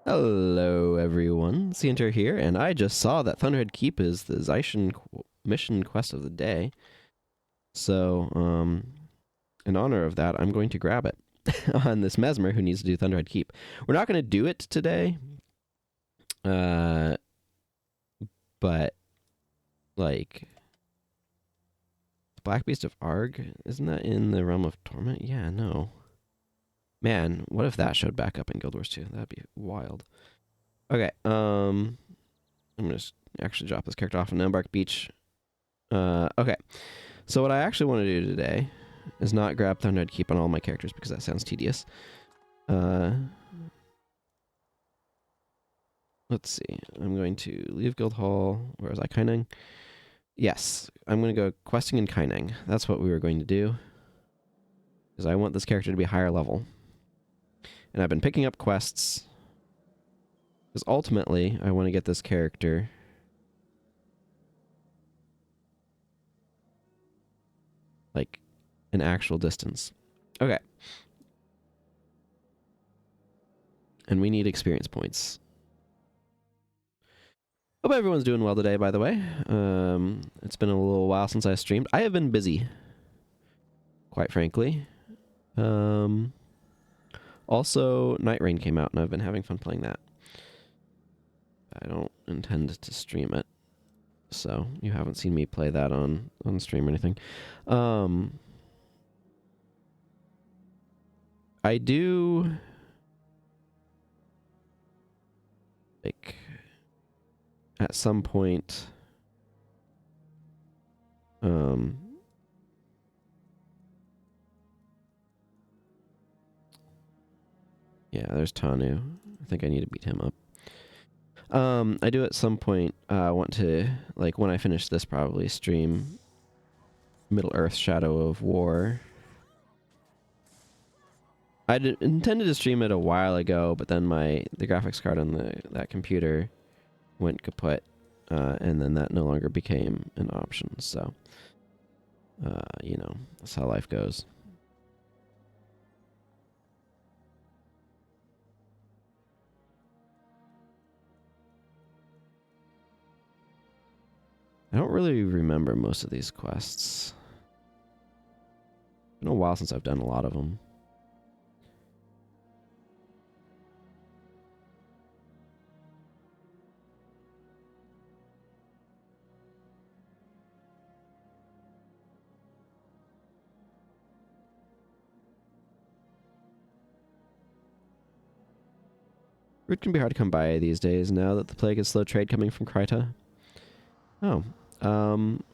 Hello, everyone. Cienter here, and I just saw that Thunderhead Keep is the Zaishin mission quest of the day. So, in honor of that, I'm going to grab it on this Mesmer who needs to do Thunderhead Keep. We're not going to do it today, but like Black Beast of Arg, isn't that in the realm of torment? Yeah, no. Man, what if that showed back up in Guild Wars 2? That'd be wild. Okay, I'm gonna just actually drop this character off in Embark Beach. Okay. So what I actually want to do today is not grab Thunderhead Keep on all my characters because that sounds tedious. Let's see. I'm going to leave Guild Hall. Where was I? Kaineng? Yes. I'm going to go questing in Kaineng. That's what we were going to do. Because I want this character to be higher level. And I've been picking up quests. Because ultimately, I want to get this character like an actual distance. Okay. And we need experience points. Hope everyone's doing well today, by the way. It's been a little while since I streamed. I have been busy, quite frankly. Also, Night Rain came out, and I've been having fun playing that. I don't intend to stream it, so you haven't seen me play that on stream or anything. I do like at some point. Yeah, there's Tanu. I think I need to beat him up. I do at some point want to, like, when I finish this, probably stream Middle Earth Shadow of War. I intended to stream it a while ago, but then the graphics card on that computer went kaput, and then that no longer became an option. So, you know, that's how life goes. I don't really remember most of these quests. It's been a while since I've done a lot of them. Fruit can be hard to come by these days now that the plague is slow trade coming from Kryta. Oh.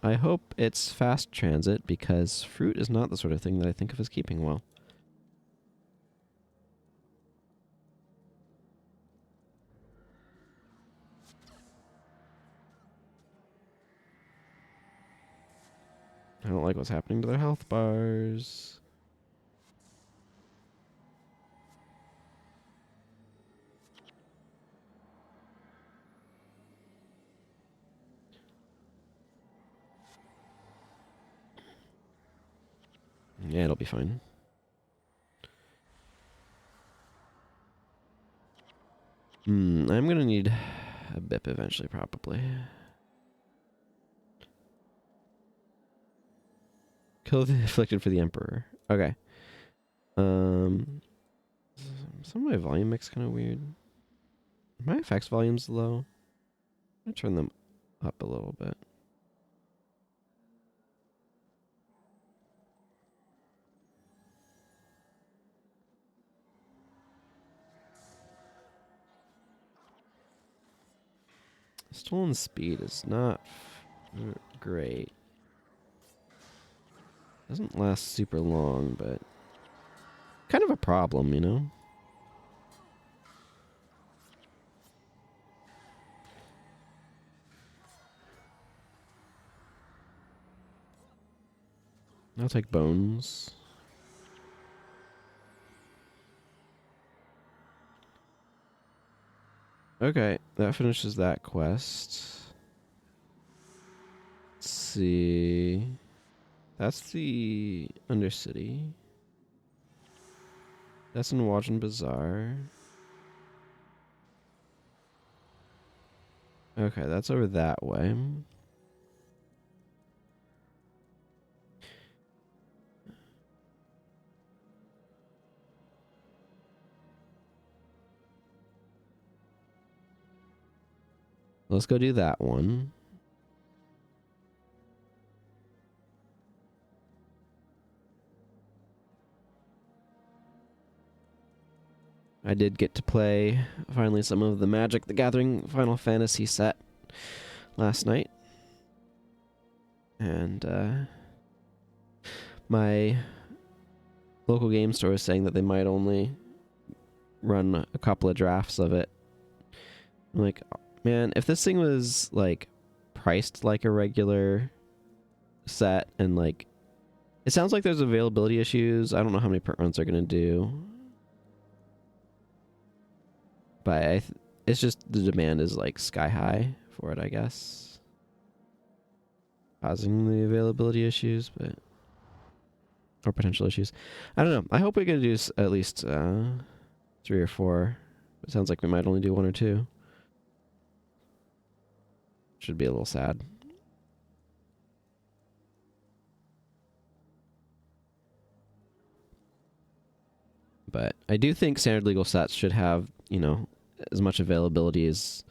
I hope it's fast transit because fruit is not the sort of thing that I think of as keeping well. I don't like what's happening to their health bars. Yeah, it'll be fine. I'm gonna need a BIP eventually, probably. Kill the afflicted for the Emperor. Okay. Some of my volume mix kind of weird. My effects volume's low. I'm gonna turn them up a little bit. Stolen speed is not great. Doesn't last super long, but kind of a problem, you know? I'll take bones. Okay, that finishes that quest. Let's see. That's the Undercity. That's in Wajan Bazaar. Okay, that's over that way. Let's go do that one. I did get to play finally some of the Magic the Gathering Final Fantasy set last night. And my local game store is saying that they might only run a couple of drafts of it. I'm like, man, if this thing was like priced like a regular set and like it sounds like there's availability issues. I don't know how many print runs they're gonna do, but it's just the demand is like sky high for it, I guess, causing the availability issues, but or potential issues. I don't know. I hope we're gonna do at least 3 or 4. It sounds like we might only do 1 or 2. Should be a little sad. But I do think standard legal sets should have, you know, as much availability as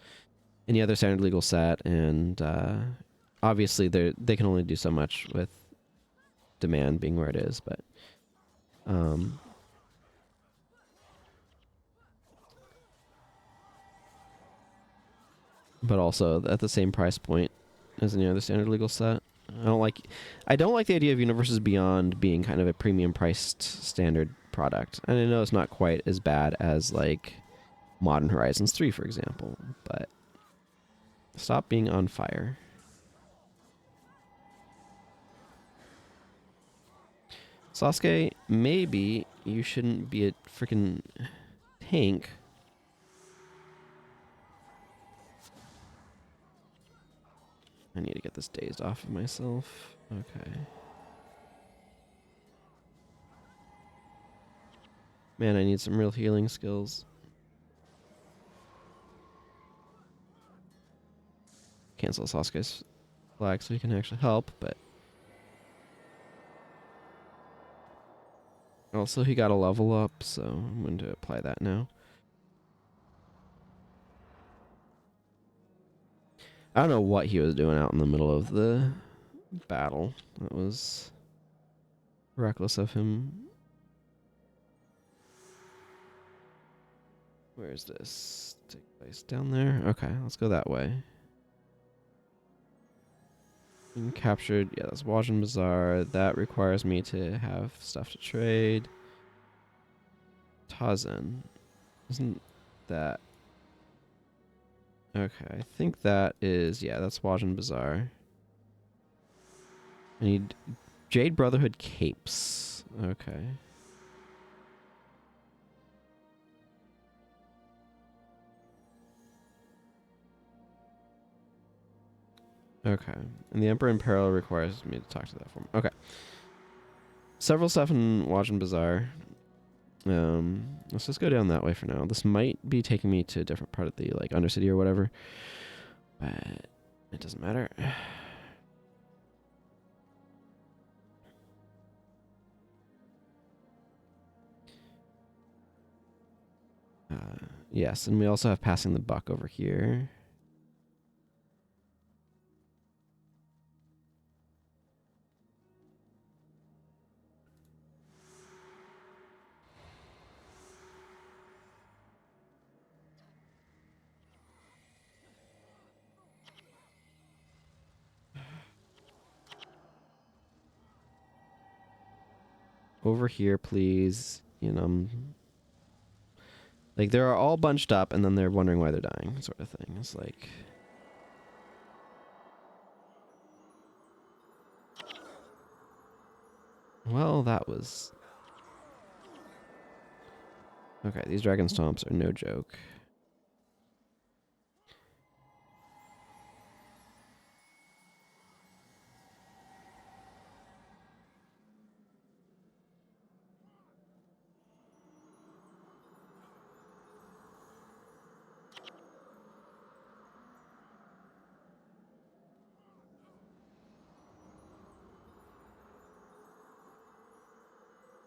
any other standard legal set, and obviously they can only do so much with demand being where it is, but also at the same price point as any other standard legal set. I don't like the idea of Universes Beyond being kind of a premium priced standard product. And I know it's not quite as bad as like Modern Horizons 3, for example, but stop being on fire. Sasuke, maybe you shouldn't be a freaking tank. I need to get this dazed off of myself. Okay. Man, I need some real healing skills. Cancel Sasuke's flag so he can actually help, but also he got a level up, so I'm going to apply that now. I don't know what he was doing out in the middle of the battle. That was reckless of him. Where is this? Take place down there? Okay, let's go that way. Being captured. Yeah, that's Wajin Bazaar. That requires me to have stuff to trade. Tazen. Isn't that... Okay, I think that is... Yeah, that's Wajin Bazaar. I need Jade Brotherhood capes. Okay. Okay. And the Emperor in Peril requires me to talk to that form. Okay. Several stuff in Wajin Bazaar. Let's just go down that way for now. This might be taking me to a different part of the like Undercity or whatever, but it doesn't matter. Yes, and we also have passing the buck over here. Over here, please. You know, like they're all bunched up, and then they're wondering why they're dying, sort of thing. It's like, well, that was okay. These dragon stomps are no joke.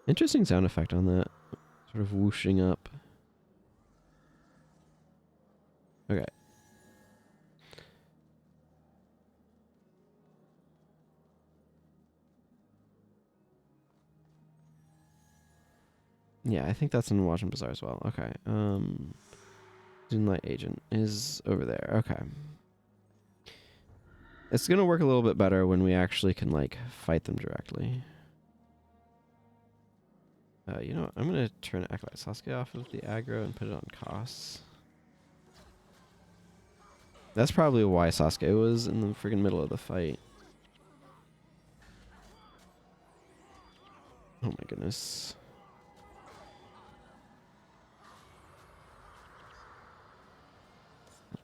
Interesting sound effect on that. Sort of whooshing up. Okay. Yeah, I think that's in Watch and Bazaar as well. Okay. Light Agent is over there. Okay. It's gonna work a little bit better when we actually can, like, fight them directly. You know what? I'm gonna turn Acolyte Sasuke off of the aggro and put it on costs. That's probably why Sasuke was in the friggin' middle of the fight. Oh my goodness.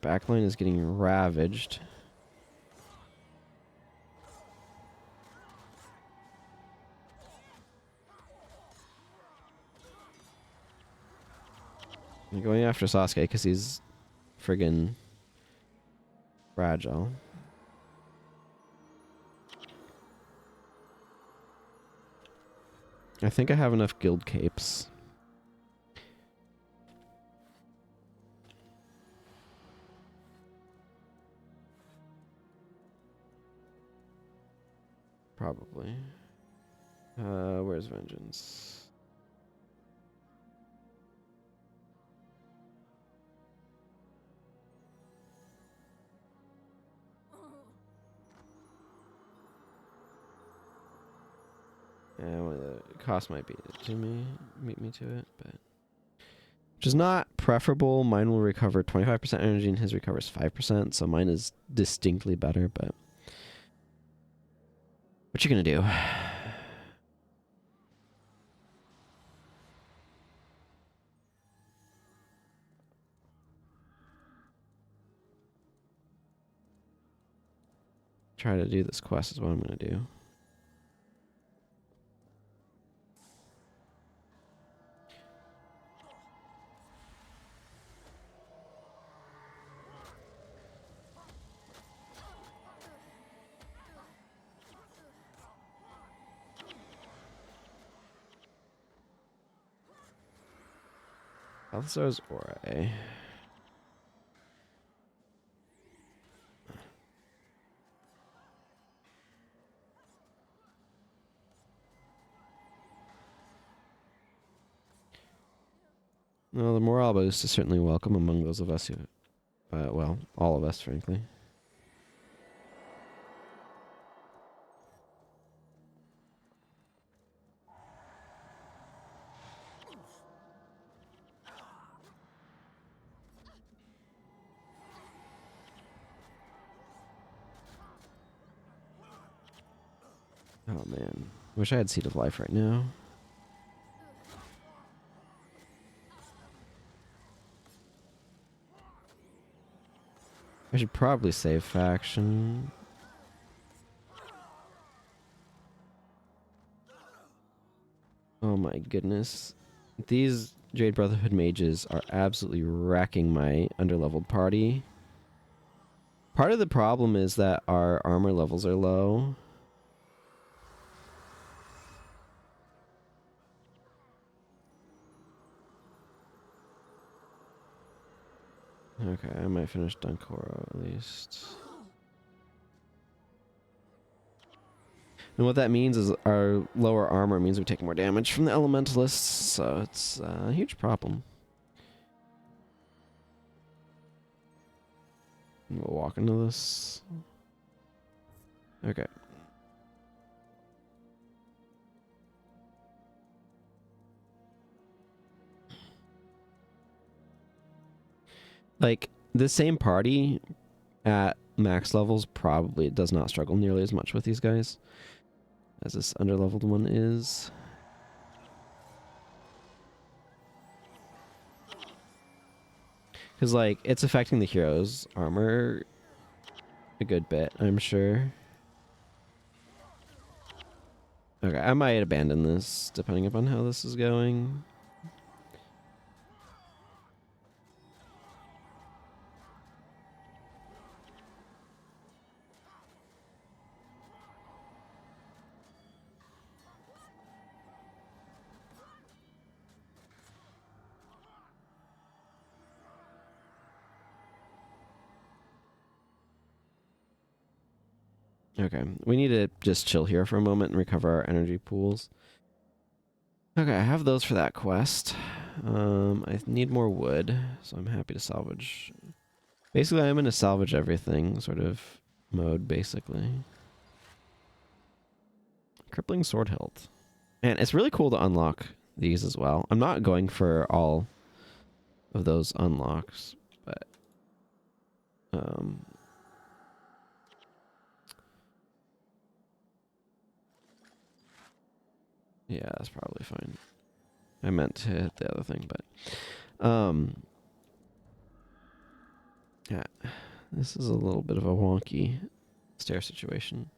Backline is getting ravaged. I'm going after Sasuke because he's friggin' fragile. I think I have enough guild capes. Probably. Where's Vengeance? Yeah, well, the cost might beat me to it, but which is not preferable. Mine will recover 25% energy and his recovers 5%, so mine is distinctly better, but what you gonna do? Try to do this quest is what I'm gonna do. Althazar's Aura. No, the morale boost is certainly welcome among those of us who, well, all of us, frankly. Oh man, wish I had Seed of Life right now. I should probably save faction. Oh my goodness. These Jade Brotherhood mages are absolutely wrecking my underleveled party. Part of the problem is that our armor levels are low. Okay, I might finish Dunkoro at least. And what that means is our lower armor means we take more damage from the elementalists, so it's a huge problem. We'll walk into this. Okay. Like, the same party at max levels probably does not struggle nearly as much with these guys as this underleveled one is. Because, like, it's affecting the hero's armor a good bit, I'm sure. Okay, I might abandon this, depending upon how this is going. Okay, we need to just chill here for a moment and recover our energy pools. Okay, I have those for that quest. I need more wood, so I'm happy to salvage. Basically, I'm in a salvage everything sort of mode, basically. Crippling sword hilt. And it's really cool to unlock these as well. I'm not going for all of those unlocks, but yeah, that's probably fine. I meant to hit the other thing, but yeah, this is a little bit of a wonky stair situation.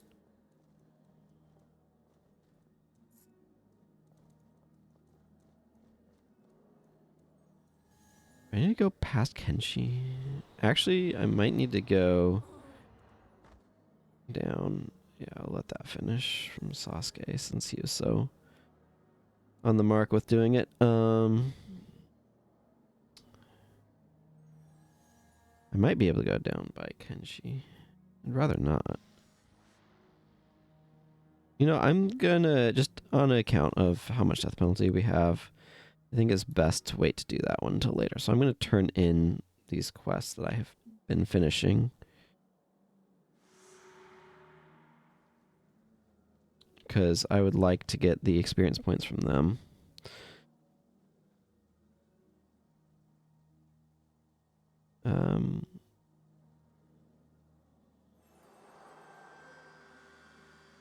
I need to go past Kenshi. Actually, I might need to go down. Yeah, I'll let that finish from Sasuke since he was so on the mark with doing it. I might be able to go down by Kenshi. I'd rather not. You know, I'm gonna, just on account of how much death penalty we have, I think it's best to wait to do that one until later. So I'm gonna turn in these quests that I have been finishing. Because I would like to get the experience points from them.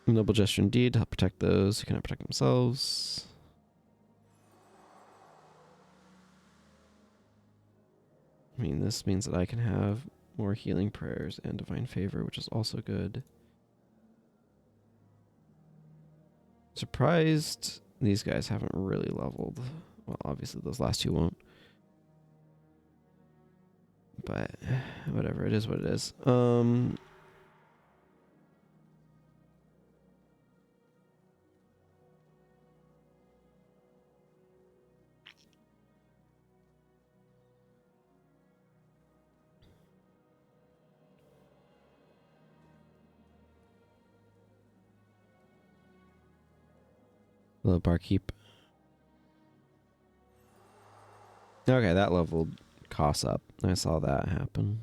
Noble gesture indeed to help protect those who cannot protect themselves. I mean, this means that I can have more healing prayers and divine favor, which is also good. Surprised these guys haven't really leveled. Well, obviously those last two won't. But whatever, it is what it is. The barkeep. Okay, that leveled costs up. I saw that happen.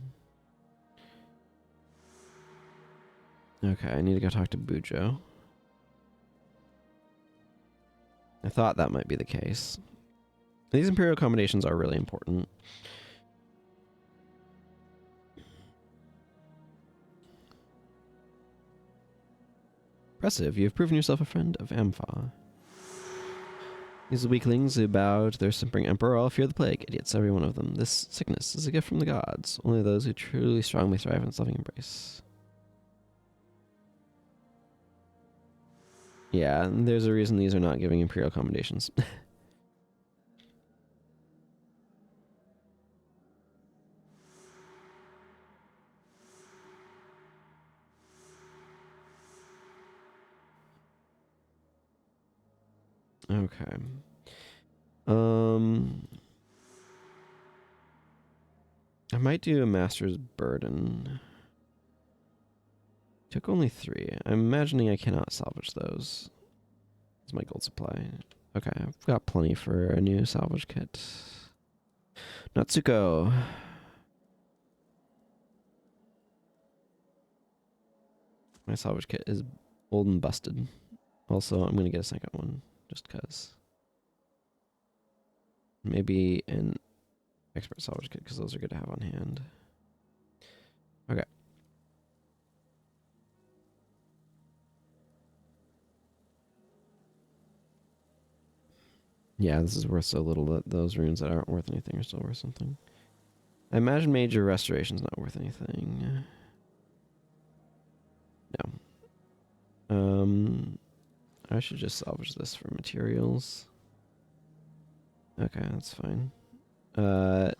Okay, I need to go talk to Bujo. I thought that might be the case. These Imperial accommodations are really important. Impressive, you have proven yourself a friend of Ampha. These weaklings who bow to their simpering emperor all fear the plague. Idiots, every one of them. This sickness is a gift from the gods. Only those who truly strongly thrive in its loving embrace. Yeah, and there's a reason these are not giving Imperial accommodations. Okay. I might do a Master's Burden. Took only 3. I'm imagining I cannot salvage those. That's my gold supply. Okay, I've got plenty for a new salvage kit. Natsuko. My salvage kit is old and busted. Also, I'm going to get a second one, just because. Maybe an expert salvage kit, because those are good to have on hand. Okay. Yeah, this is worth so little that those runes that aren't worth anything are still worth something. I imagine major restoration's not worth anything. No. I should just salvage this for materials. Okay, that's fine.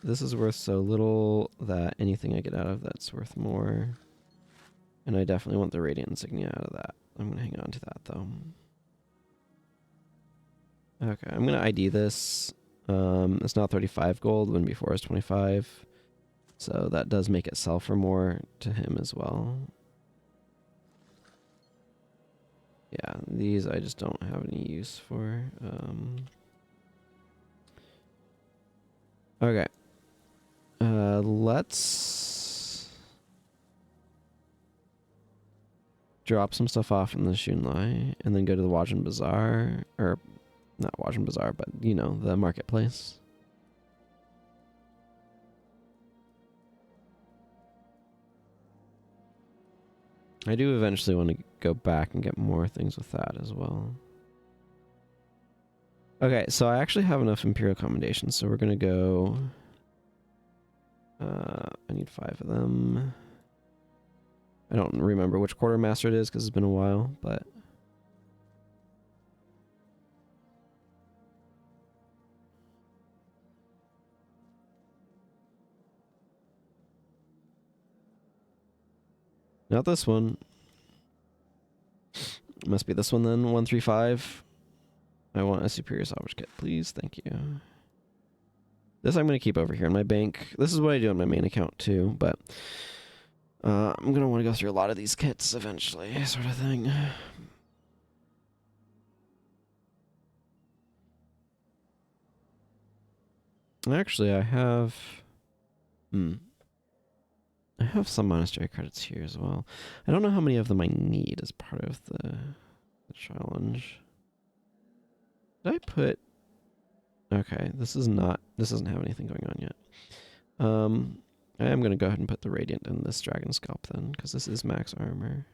This is worth so little that anything I get out of that's worth more. And I definitely want the Radiant Insignia out of that. I'm gonna hang on to that though. Okay, I'm gonna ID this. It's now 35 gold when before it was 25. So that does make it sell for more to him as well. Yeah, these I just don't have any use for. Okay. Let's drop some stuff off in the Shunlai and then go to the Wajan Bazaar. Or, not Wajan Bazaar, but, you know, the marketplace. I do eventually want to go back and get more things with that as well. Okay, so I actually have enough Imperial commendations, so we're going to go... I need 5 of them. I don't remember which quartermaster it is because it's been a while, but... Not this one. Must be this one then, 135. I want a superior salvage kit, please. Thank you. This I'm going to keep over here in my bank. This is what I do on my main account too, but I'm going to want to go through a lot of these kits eventually, sort of thing. Actually, I have... I have some monastery credits here as well. I don't know how many of them I need as part of the challenge. Did I put... Okay, this doesn't have anything going on yet. I am going to go ahead and put the Radiant in this Dragon Scalp then, because this is max armor.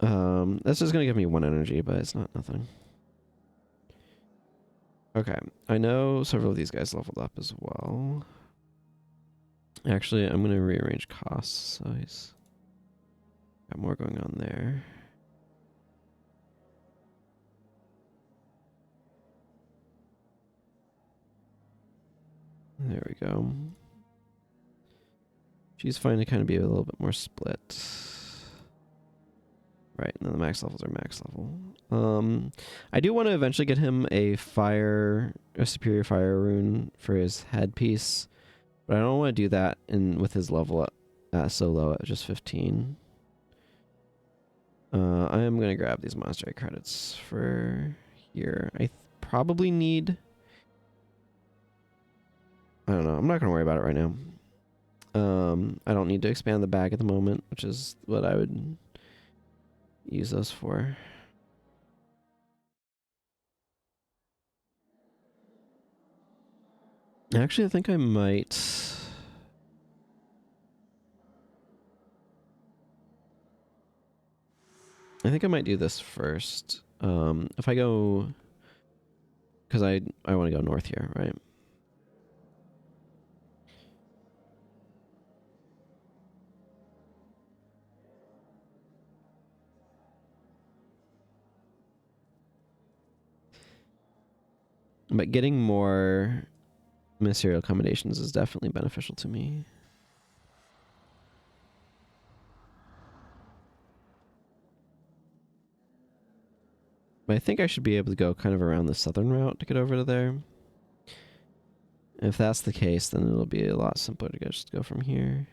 That's just going to give me 1 energy, but it's not nothing. Okay, I know several of these guys leveled up as well. Actually, I'm going to rearrange costs, so he's got more going on there. There we go. She's fine to kind of be a little bit more split. Right, and then the max levels are max level. I do want to eventually get him a superior fire rune for his headpiece, but I don't want to do that with his level so low at just 15. I am going to grab these monastery credits for here. I probably need... I don't know. I'm not going to worry about it right now. I don't need to expand the bag at the moment, which is what I would use those for. Actually, I think I might... do this first. If I go... Because I want to go north here, right? But getting more ministerial accommodations is definitely beneficial to me. But I think I should be able to go kind of around the southern route to get over to there. If that's the case, then it'll be a lot simpler to just go from here.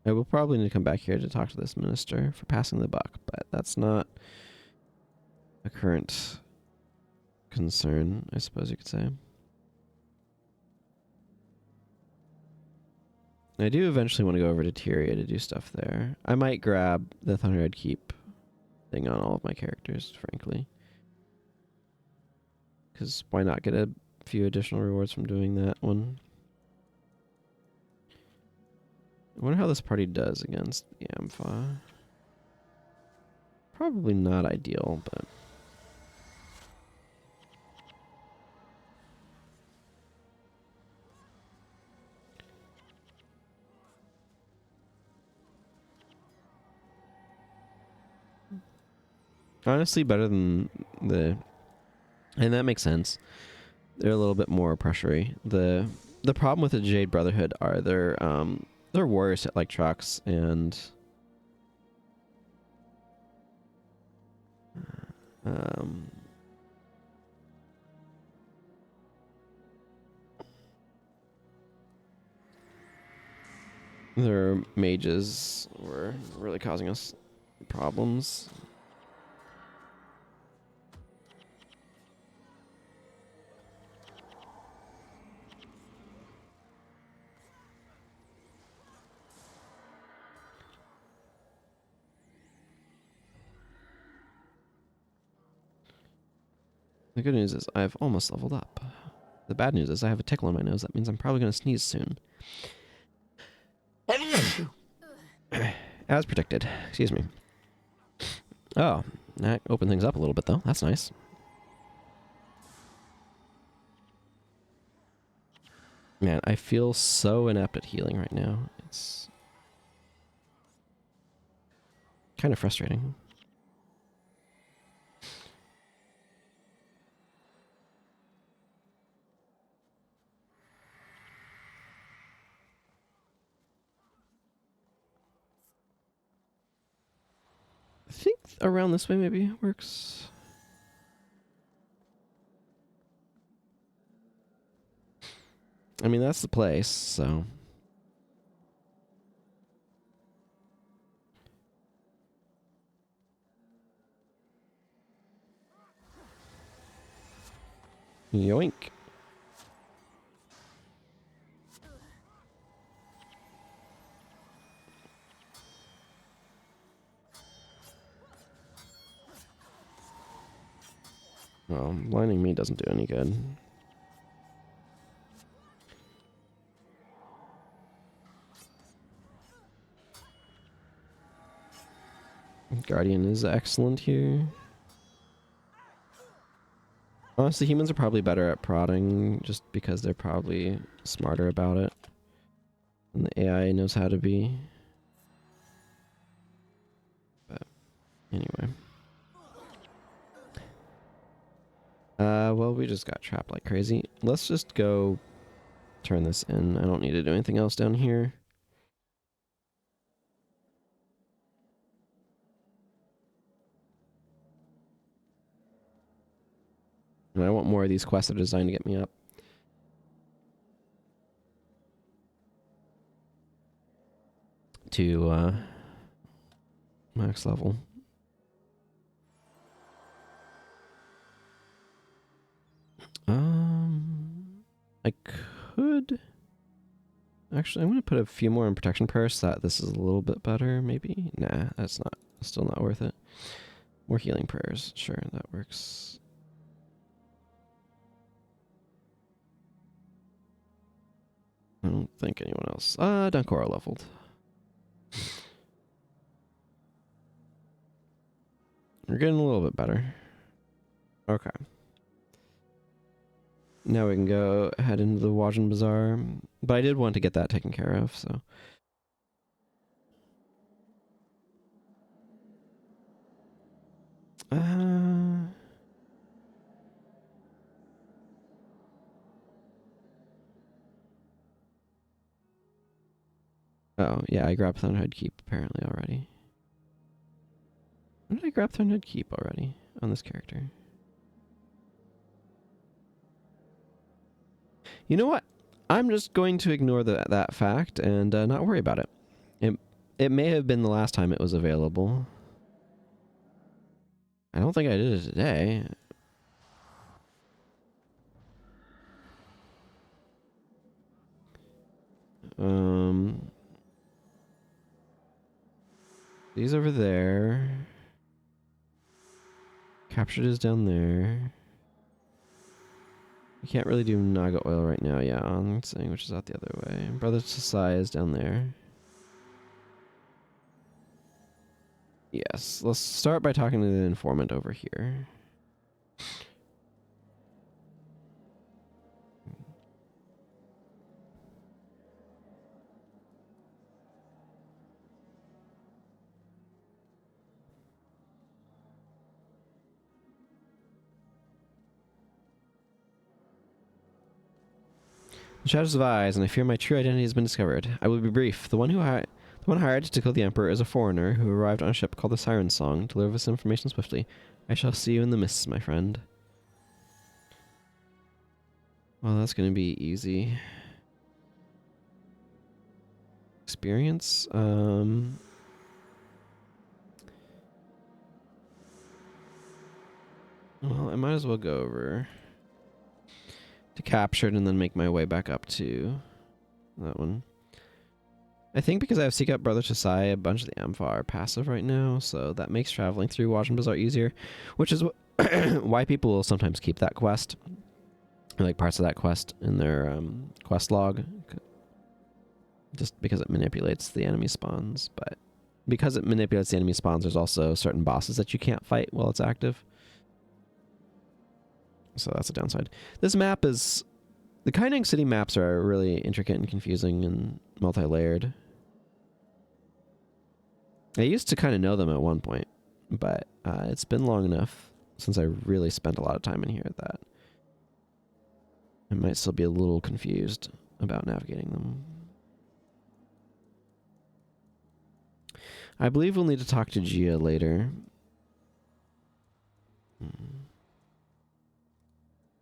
I will probably need to come back here to talk to this minister for passing the buck, but that's not a current concern, I suppose you could say. I do eventually want to go over to Tyria to do stuff there. I might grab the Thunderhead Keep thing on all of my characters, frankly. Because why not get a few additional rewards from doing that one? I wonder how this party does against the Ampha. Probably not ideal, but... honestly, better than the... And that makes sense. They're a little bit more pressury. The problem with the Jade Brotherhood are they're worse at like trucks and Their mages were really causing us problems. The good news is I've almost leveled up. The bad news is I have a tickle in my nose. That means I'm probably going to sneeze soon. As predicted. Excuse me. Oh, that opened things up a little bit, though. That's nice. Man, I feel so inept at healing right now. It's kind of frustrating. I think around this way maybe works. I mean, that's the place, so... Yoink. Well, blinding me doesn't do any good. Guardian is excellent here. Honestly, humans are probably better at prodding just because they're probably smarter about it. And the AI knows how to be. But anyway. Well, we just got trapped like crazy. Let's just go turn this in. I don't need to do anything else down here. And I want more of these quests that are designed to get me up to max level. I could... Actually, I'm going to put a few more in protection prayers so that this is a little bit better, maybe? Nah, that's not... Still not worth it. More healing prayers. Sure, that works. I don't think anyone else... Dunkora leveled. We're getting a little bit better. Okay. Now we can go head into the Wajan Bazaar. But I did want to get that taken care of, so... Oh, yeah, I grabbed Thornhead Keep apparently already. When did I grab Thornhead Keep already on this character? You know what? I'm just going to ignore that fact and not worry about it. It may have been the last time it was available. I don't think I did it today. These over there. Captured is down there. We can't really do Naga oil right now, yeah, on saying which is out the other way. Brother Sasai is down there. Yes, let's start by talking to the informant over here. The shadows of eyes, and I fear my true identity has been discovered. I will be brief. The one hired to kill the Emperor is a foreigner who arrived on a ship called the Siren Song. Deliver us information swiftly. I shall see you in the mists, my friend. Well, that's going to be easy. experience. Well, I might as well go over to captured and then make my way back up to that one. I think because I have Seek Out Brother Shasai, a bunch of the Ampha are passive right now, so that makes traveling through Wajin Bazaar easier, which is why people will sometimes keep that quest, like parts of that quest in their quest log, just because it manipulates the enemy spawns. But because it manipulates the enemy spawns, there's also certain bosses that you can't fight while it's active. So that's a downside. This map is... The Kaineng City maps are really intricate and confusing and multi-layered. I used to kind of know them at one point, but it's been long enough since I really spent a lot of time in here that I might still be a little confused about navigating them. I believe we'll need to talk to Gia later.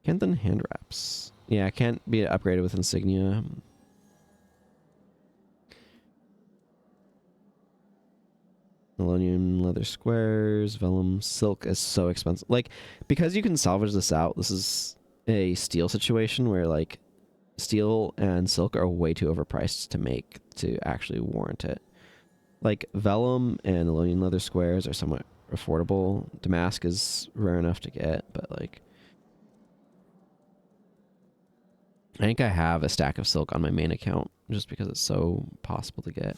Kenthan hand wraps. Yeah, can't be upgraded with insignia. Millennium leather squares, vellum, silk is so expensive. Like, because you can salvage this out, this is a steel situation where, like, steel and silk are way too overpriced to make to actually warrant it. Like, vellum and Elonian leather squares are somewhat affordable. Damask is rare enough to get, but, like, I think I have a stack of silk on my main account just because it's so possible to get.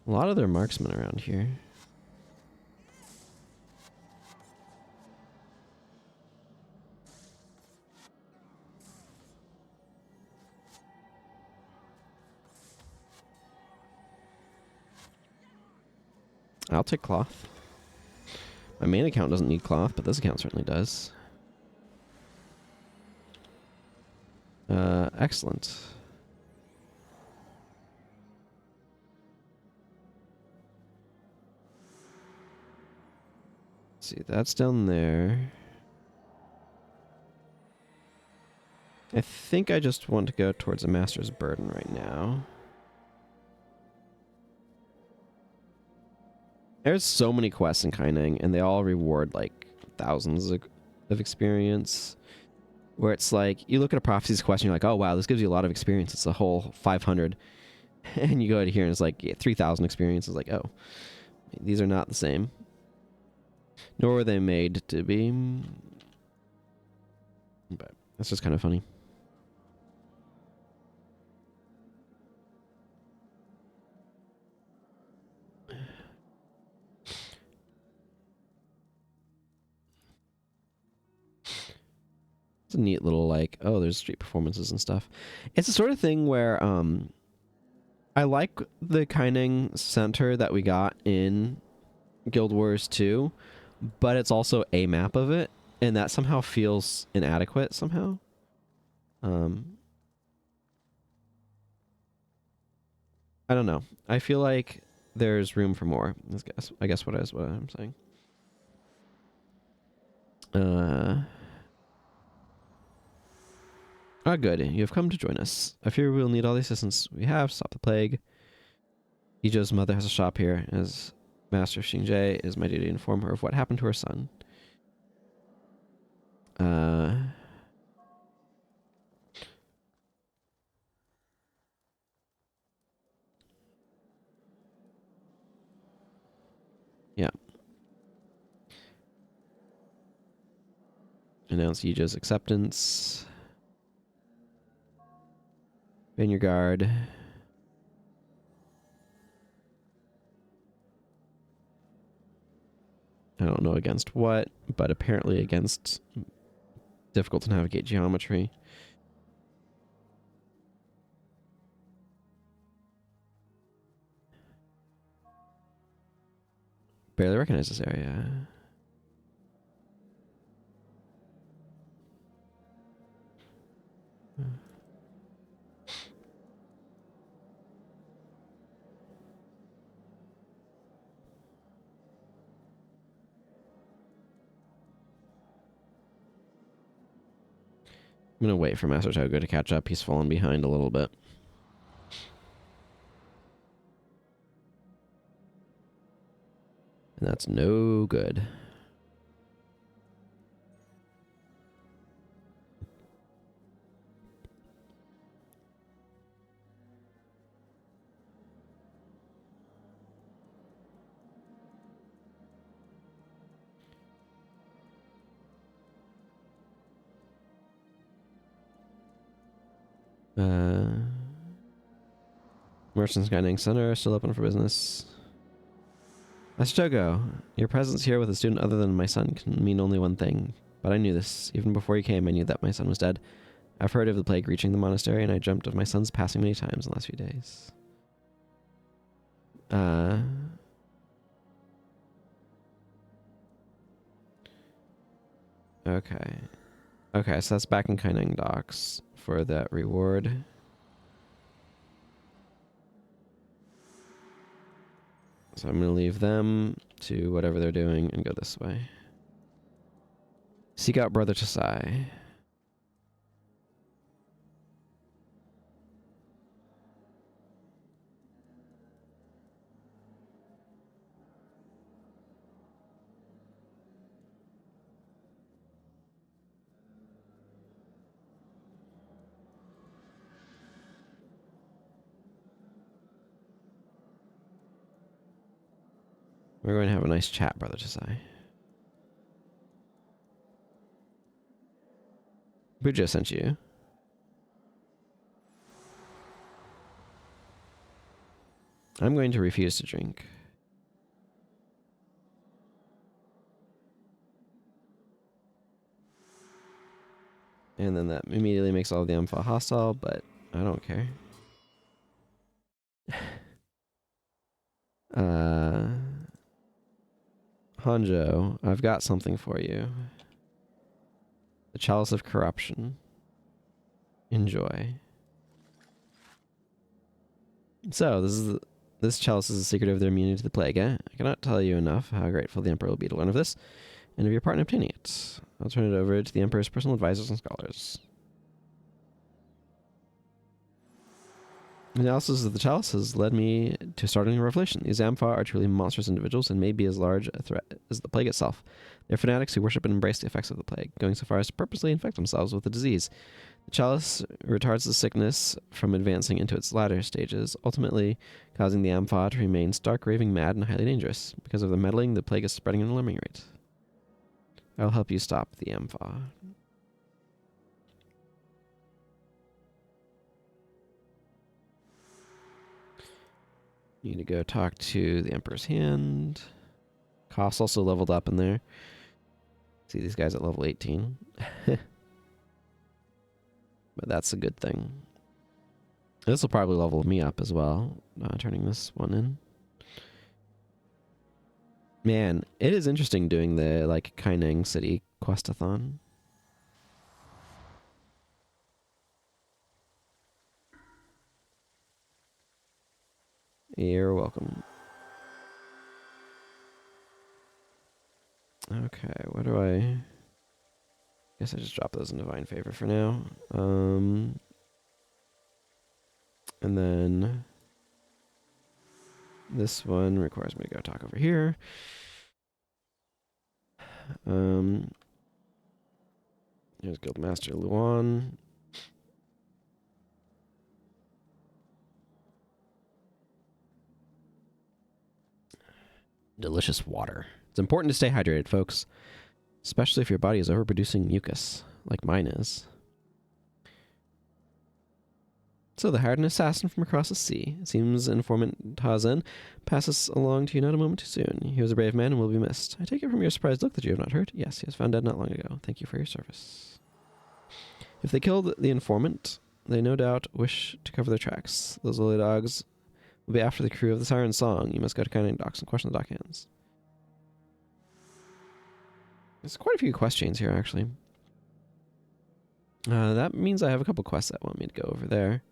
A lot of their marksmen around here. I'll take cloth. My main account doesn't need cloth, but this account certainly does. Excellent. Let's see, that's down there. I think I just want to go towards a Master's Burden right now. There's so many quests in Kaineng, and they all reward, like, thousands of experience. Where it's like, you look at a Prophecies quest and you're like, oh wow, this gives you a lot of experience. It's a whole 500. And you go to here and it's like, yeah, 3,000 experience. It's like, oh, these are not the same. Nor were they made to be. But that's just kind of funny. It's a neat little, like, oh, there's street performances and stuff. It's the sort of thing where I like the Kaineng Center that we got in Guild Wars 2, but it's also a map of it, and that somehow feels inadequate somehow. I don't know. I feel like there's room for more. I guess what I'm saying. Ah, good. You have come to join us. I fear we will need all the assistance we have to stop the plague. Ijo's mother has a shop here. As Master of Xingje, it is my duty to inform her of what happened to her son. Yeah. Announce Ijo's acceptance. Vineyard Guard. I don't know against what, but apparently against difficult to navigate geometry. Barely recognize this area. I'm gonna wait for Master Togo to catch up. He's fallen behind a little bit. And that's no good. Merchants Kaineng Center are still open for business. Master Togo, your presence here with a student other than my son can mean only one thing. But I knew this. Even before you came, I knew that my son was dead. I've heard of the plague reaching the monastery, and I dreamt of my son's passing many times in the last few days. Okay. Okay, so that's back in Kaineng docks for that reward. So I'm going to leave them to whatever they're doing and go this way. Seek out Brother Tasai. We're going to have a nice chat, Brother Tasai. Bujo sent you. I'm going to refuse to drink. And then that immediately makes all of the Ampha hostile, but I don't care. Hanjo, I've got something for you. The Chalice of Corruption. Enjoy. So, this chalice is the secret of their immunity to the plague, eh? I cannot tell you enough how grateful the Emperor will be to learn of this, and of your part in obtaining it. I'll turn it over to the Emperor's personal advisors and scholars. Analysis of the chalice has led me to starting a revelation. These Ampha are truly monstrous individuals and may be as large a threat as the plague itself. They're fanatics who worship and embrace the effects of the plague, going so far as to purposely infect themselves with the disease. The chalice retards the sickness from advancing into its latter stages, ultimately causing the Ampha to remain stark, raving mad, and highly dangerous. Because of the meddling, the plague is spreading at an alarming rate. I'll help you stop the Ampha. Need to go talk to the Emperor's Hand. Cost also leveled up in there. See these guys at level 18. But that's a good thing. This will probably level me up as well, turning this one in. Man, it is interesting doing the, like, Kaineng City questathon. You're welcome. Okay, what do I... Guess I just drop those in Divine Favor for now. And then... This one requires me to go talk over here. Here's Guildmaster Luan. Delicious water. It's important to stay hydrated, folks. Especially if your body is overproducing mucus, like mine is. So the hired an assassin from across the sea. It seems informant Tazen passes along to you not a moment too soon. He was a brave man and will be missed. I take it from your surprised look that you have not heard. Yes, he was found dead not long ago. Thank you for your service. If they killed the informant, they no doubt wish to cover their tracks. Those lily dogs will be after the crew of the Siren Song. You must go to Kaineng docks and question the dock hands. There's quite a few quest chains here, actually. That means I have a couple quests that want me to go over there.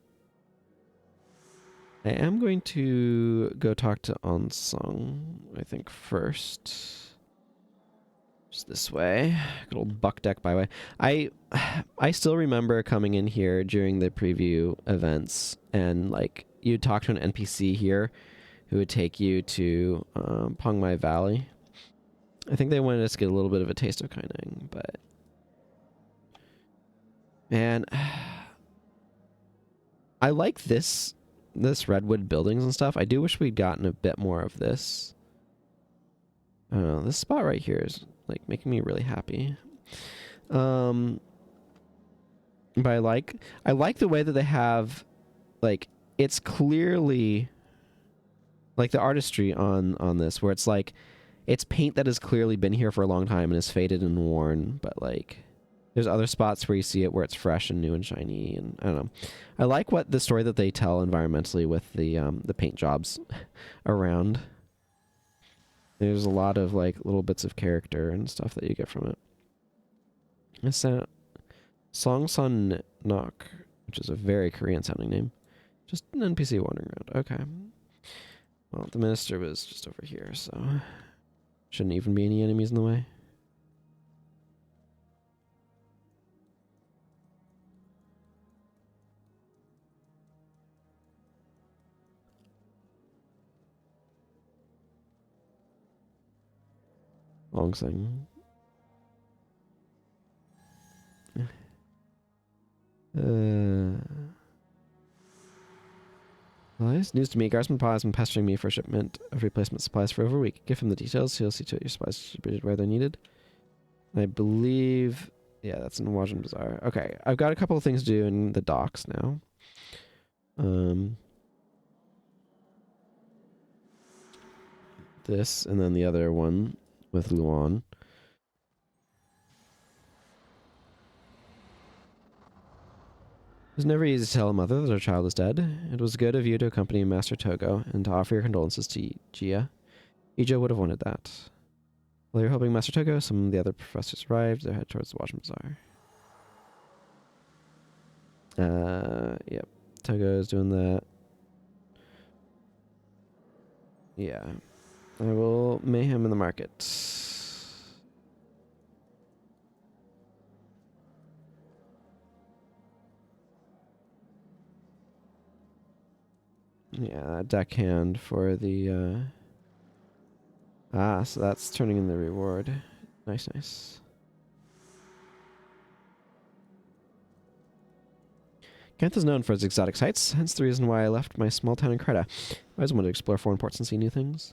I am going to go talk to Ansong, I think, first. Just this way. Good old Buck Deck Byway. I still remember coming in here during the preview events, and like you'd talk to an NPC here who would take you to Pongmai Valley. I think they wanted us to get a little bit of a taste of Kaineng, but man, I like this redwood buildings and stuff. I do wish we'd gotten a bit more of this. I don't know, this spot right here is like making me really happy. But I like the way that they have, like, it's clearly like the artistry on this, where it's like it's paint that has clearly been here for a long time and is faded and worn, but like there's other spots where you see it where it's fresh and new and shiny, and I don't know. I like what the story that they tell environmentally with the paint jobs around. There's a lot of like little bits of character and stuff that you get from it. It's Song Son Nok, which is a very Korean sounding name. Just an NPC wandering around. Okay. Well, the minister was just over here, so shouldn't even be any enemies in the way. Long thing. Well, it's news to me. Guardsman Pa has been pestering me for shipment of replacement supplies for over a week. Give him the details. He'll see to it your supplies distributed where they're needed. I believe... Yeah, that's in Wajan Bazaar. Okay, I've got a couple of things to do in the docks now. This, and then the other one with Luan. It was never easy to tell a mother that her child is dead. It was good of you to accompany Master Togo and to offer your condolences to Gia. Ija would have wanted that. While you're helping Master Togo, some of the other professors arrived. They're headed towards the Watchman Bazaar. Yep. Togo is doing that. Yeah. I will mayhem in the market. Yeah, deckhand for the... so that's turning in the reward. Nice, nice. Kent is known for its exotic sights, hence the reason why I left my small town in Creta. I always wanted to explore foreign ports and see new things.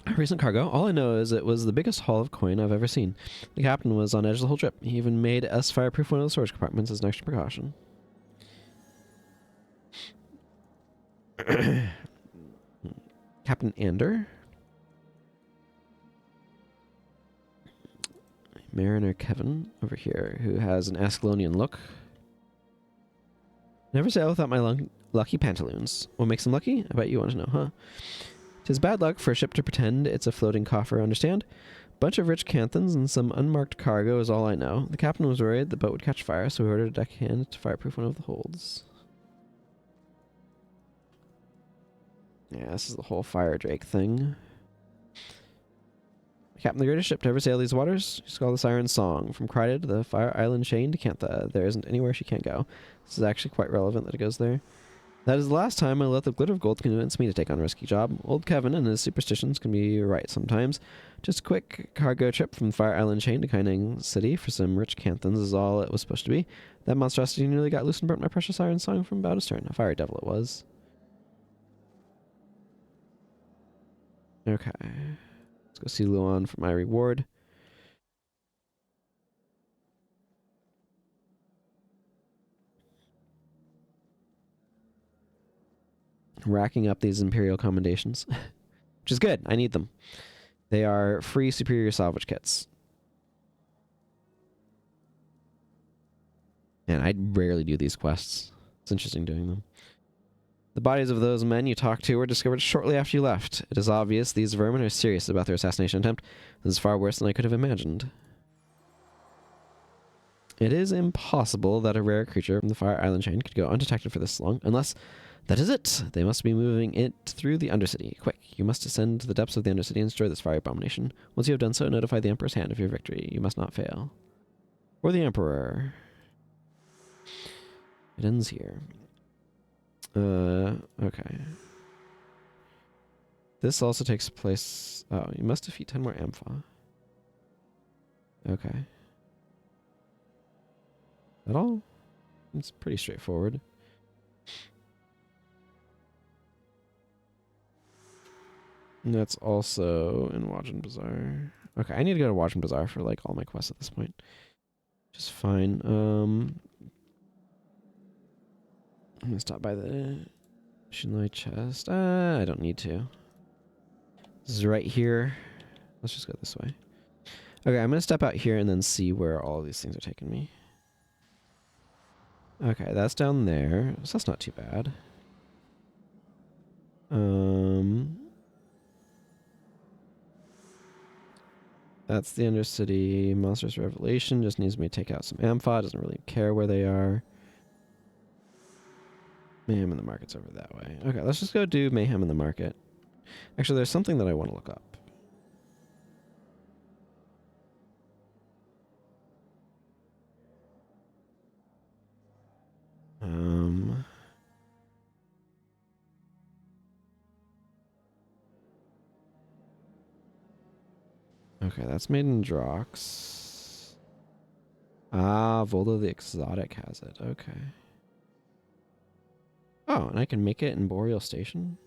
A recent cargo, all I know is it was the biggest haul of coin I've ever seen. The captain was on edge the whole trip. He even made us fireproof one of the storage compartments as an extra precaution. Captain Ander? Mariner Kevin over here, who has an Ascalonian look. Never sail without my lucky pantaloons. What makes them lucky? I bet you want to know, huh? 'Tis bad luck for a ship to pretend it's a floating coffer, understand? Bunch of rich canthons and some unmarked cargo is all I know. The captain was worried the boat would catch fire, so he ordered a deckhand to fireproof one of the holds. Yeah, this is the whole fire drake thing. Captain, the greatest ship to ever sail these waters. She's called the Siren Song. From Crida to the Fire Island chain to Cantha, there isn't anywhere she can't go. This is actually quite relevant that it goes there. That is the last time I let the glitter of gold convince me to take on a risky job. Old Kevin and his superstitions can be right sometimes. Just a quick cargo trip from the Fire Island chain to Kaineng City for some rich canthons is all it was supposed to be. That monstrosity nearly got loose and burnt my precious Siren Song from bow to stern. A fire devil it was. Okay. Let's go see Luan for my reward. racking up these Imperial commendations, which is good. I need them. They are free superior salvage kits. And I rarely do these quests. It's interesting doing them. The bodies of those men you talked to were discovered shortly after you left. It is obvious these vermin are serious about their assassination attempt. This is far worse than I could have imagined. It is impossible that a rare creature from the Fire Island chain could go undetected for this long, unless that is it. They must be moving it through the Undercity. Quick, you must descend to the depths of the Undercity and destroy this fire abomination. Once you have done so, notify the Emperor's Hand of your victory. You must not fail. Or the Emperor. It ends here. Okay. This also takes place... Oh, you must defeat 10 more Ampha. Okay. That all? It's pretty straightforward. And that's also in Wajan Bazaar. Okay, I need to go to Wajan Bazaar for like all my quests at this point. Which is fine. I'm gonna stop by the Shinlai chest. I don't need to. This is right here. Let's just go this way. Okay, I'm gonna step out here and then see where all of these things are taking me. Okay, that's down there. So that's not too bad. That's the Undercity. Monstrous Revelation just needs me to take out some Ampha. Doesn't really care where they are. Mayhem in the Market's over that way. Okay, let's just go do Mayhem in the Market. Actually, there's something that I want to look up. Okay, that's made in Drox. Ah, Voldo the Exotic has it. Okay. Oh, and I can make it in Boreal Station?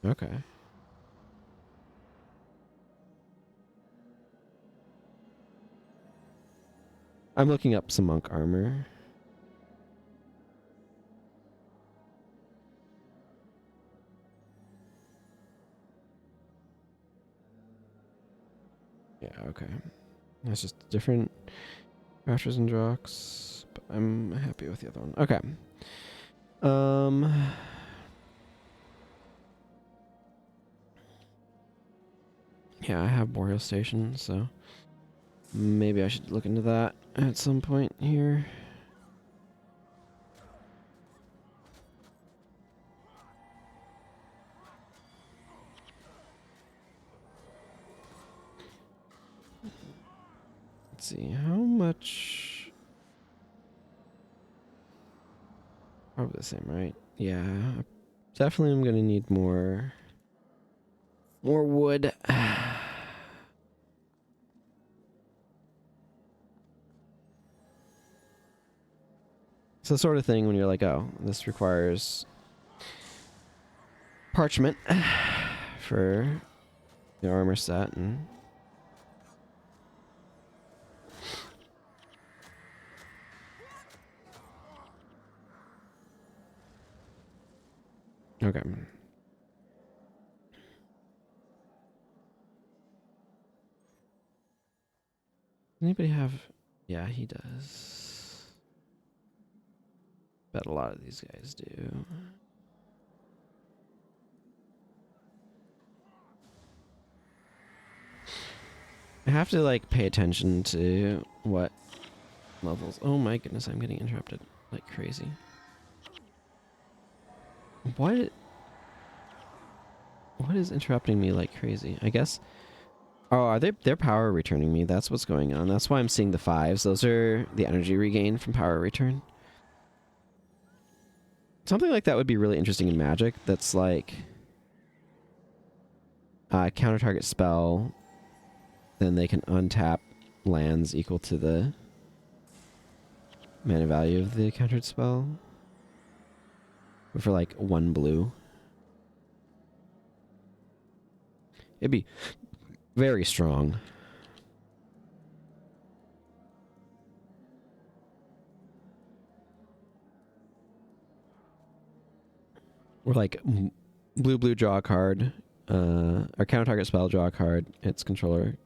Okay. I'm looking up some monk armor. Yeah, okay. That's just different Raptors and Drox, but I'm happy with the other one. Okay. Yeah, I have Boreal Station, so maybe I should look into that at some point here. Let's see, how much... Probably the same, right? Yeah, definitely I'm gonna need more wood. It's the sort of thing when you're like, oh, this requires parchment for the armor set, and okay. Anybody have... Yeah, he does. Bet a lot of these guys do. I have to, like, pay attention to what levels... Oh my goodness, I'm getting interrupted like crazy. What is interrupting me like crazy? I guess... Oh, are they're power returning me. That's what's going on. That's why I'm seeing the 5s. Those are the energy regain from power return. Something like that would be really interesting in Magic. That's like... counter target spell... Then they can untap lands equal to the mana value of the countered spell. For like 1 blue. It'd be very strong. Or like blue draw a card, or counter target spell, draw a card. Its controller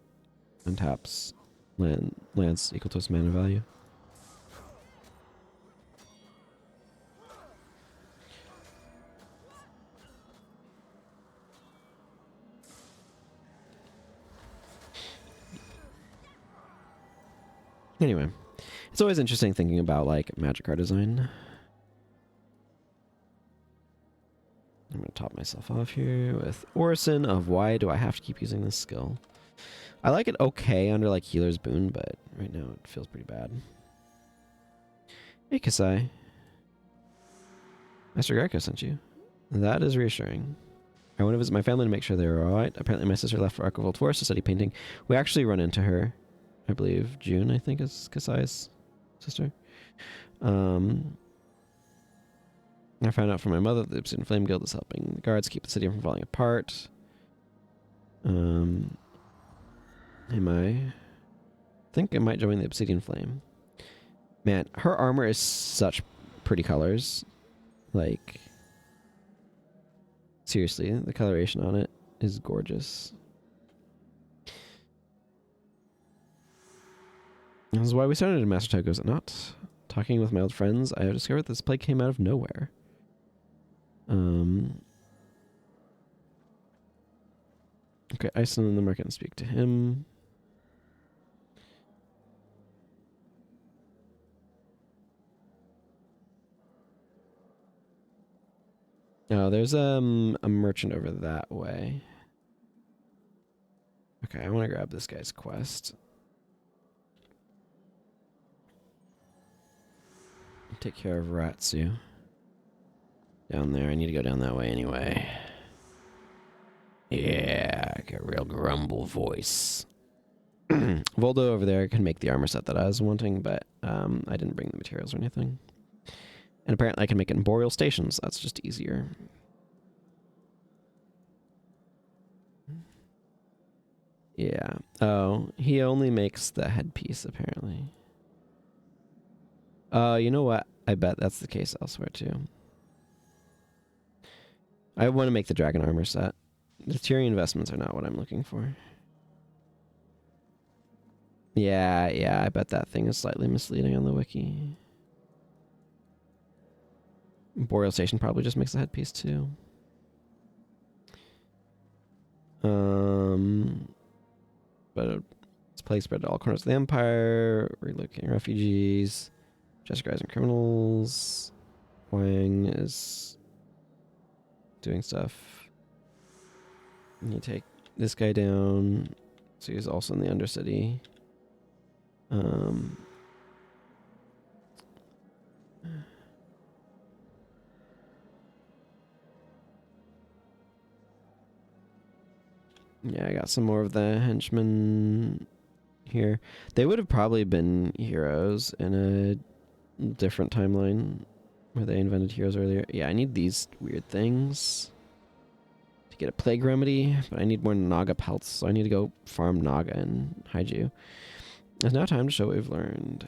untaps lands equal to its mana value. Anyway, it's always interesting thinking about like magic card design. I'm gonna top myself off here with Orison of why do I have to keep using this skill? I like it okay under like Healer's Boon, but right now it feels pretty bad. Hey Kasai. Master Greco sent you. That is reassuring. I want to visit my family to make sure they're alright. Apparently my sister left for Archival Forest to study painting. We actually run into her. I believe June, I think, is Kasai's sister. I found out from my mother that the Obsidian Flame Guild is helping the guards keep the city from falling apart. I think I might join the Obsidian Flame. Man, her armor is such pretty colors. Like, seriously, the coloration on it is gorgeous. This is why we started in Master Togo, is it not? Talking with my old friends, I have discovered this plague came out of nowhere. Okay, I send in the market and speak to him. Oh, there's a merchant over that way. Okay, I want to grab this guy's quest. Take care of Ratsu. Down there, I need to go down that way anyway. Yeah, I got a real grumble voice. Voldo over there can make the armor set that I was wanting, but I didn't bring the materials or anything. And apparently I can make it in Boreal Stations. That's just easier. Yeah. Oh, he only makes the headpiece, apparently. You know what? I bet that's the case elsewhere, too. I want to make the dragon armor set. The Tyrian investments are not what I'm looking for. Yeah, I bet that thing is slightly misleading on the wiki. Boreal Station probably just makes the headpiece, too. But it's plague spread to all corners of the Empire, relocating refugees, Jessica and criminals. Wang is doing stuff. And you take this guy down, so he's also in the Undercity. Yeah, I got some more of the henchmen here. They would have probably been heroes in a different timeline where they invented heroes earlier. Yeah, I need these weird things to get a plague remedy, but I need more Naga pelts, so I need to go farm Naga and Haiju. It's now time to show what we've learned.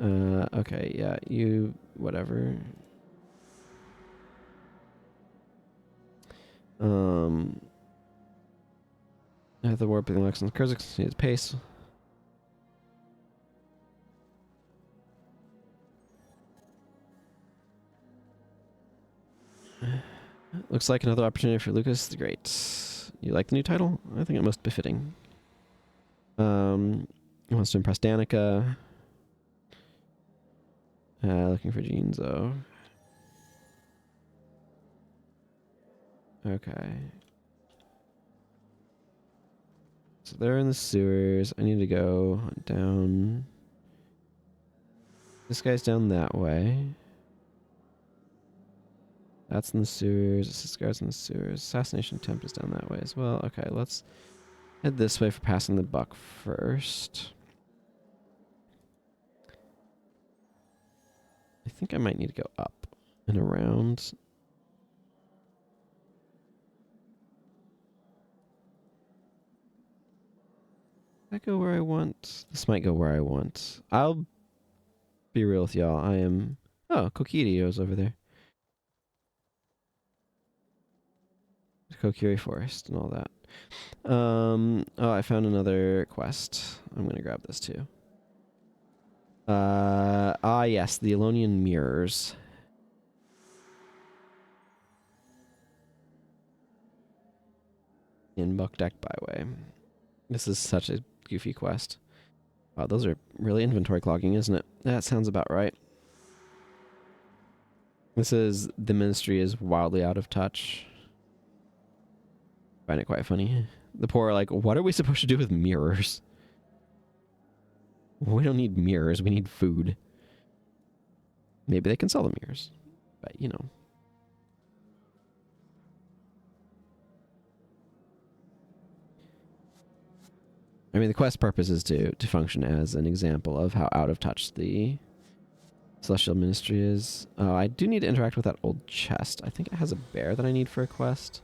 Okay, yeah, you, whatever. I have the warping elections. Kurzix needs pace. Looks like another opportunity for Lucas the Great. You like the new title? I think it most befitting. Wants to impress Danica. Looking for Jeans though. Okay. So they're in the sewers. I need to go down. This guy's down that way. That's in the sewers. This guy's in the sewers. Assassination attempt is down that way as well. Okay, let's head this way for passing the buck first. I think I might need to go up and around. I go where I want. This might go where I want. I'll be real with y'all. I am... Oh, Kokirio's over there. Kokiri Forest and all that. Oh, I found another quest. I'm gonna grab this too. Yes, the Elonian Mirrors. In Bukdak Byway. This is such a goofy quest. Wow, those are really inventory clogging, isn't it? That sounds about right. This is the ministry is wildly out of touch. Find it quite funny. The poor are like, what are we supposed to do with mirrors? We don't need mirrors, we need food. Maybe they can sell the mirrors. But, you know. I mean, the quest purpose is to function as an example of how out of touch the Celestial Ministry is. Oh, I do need to interact with that old chest. I think it has a bear that I need for a quest.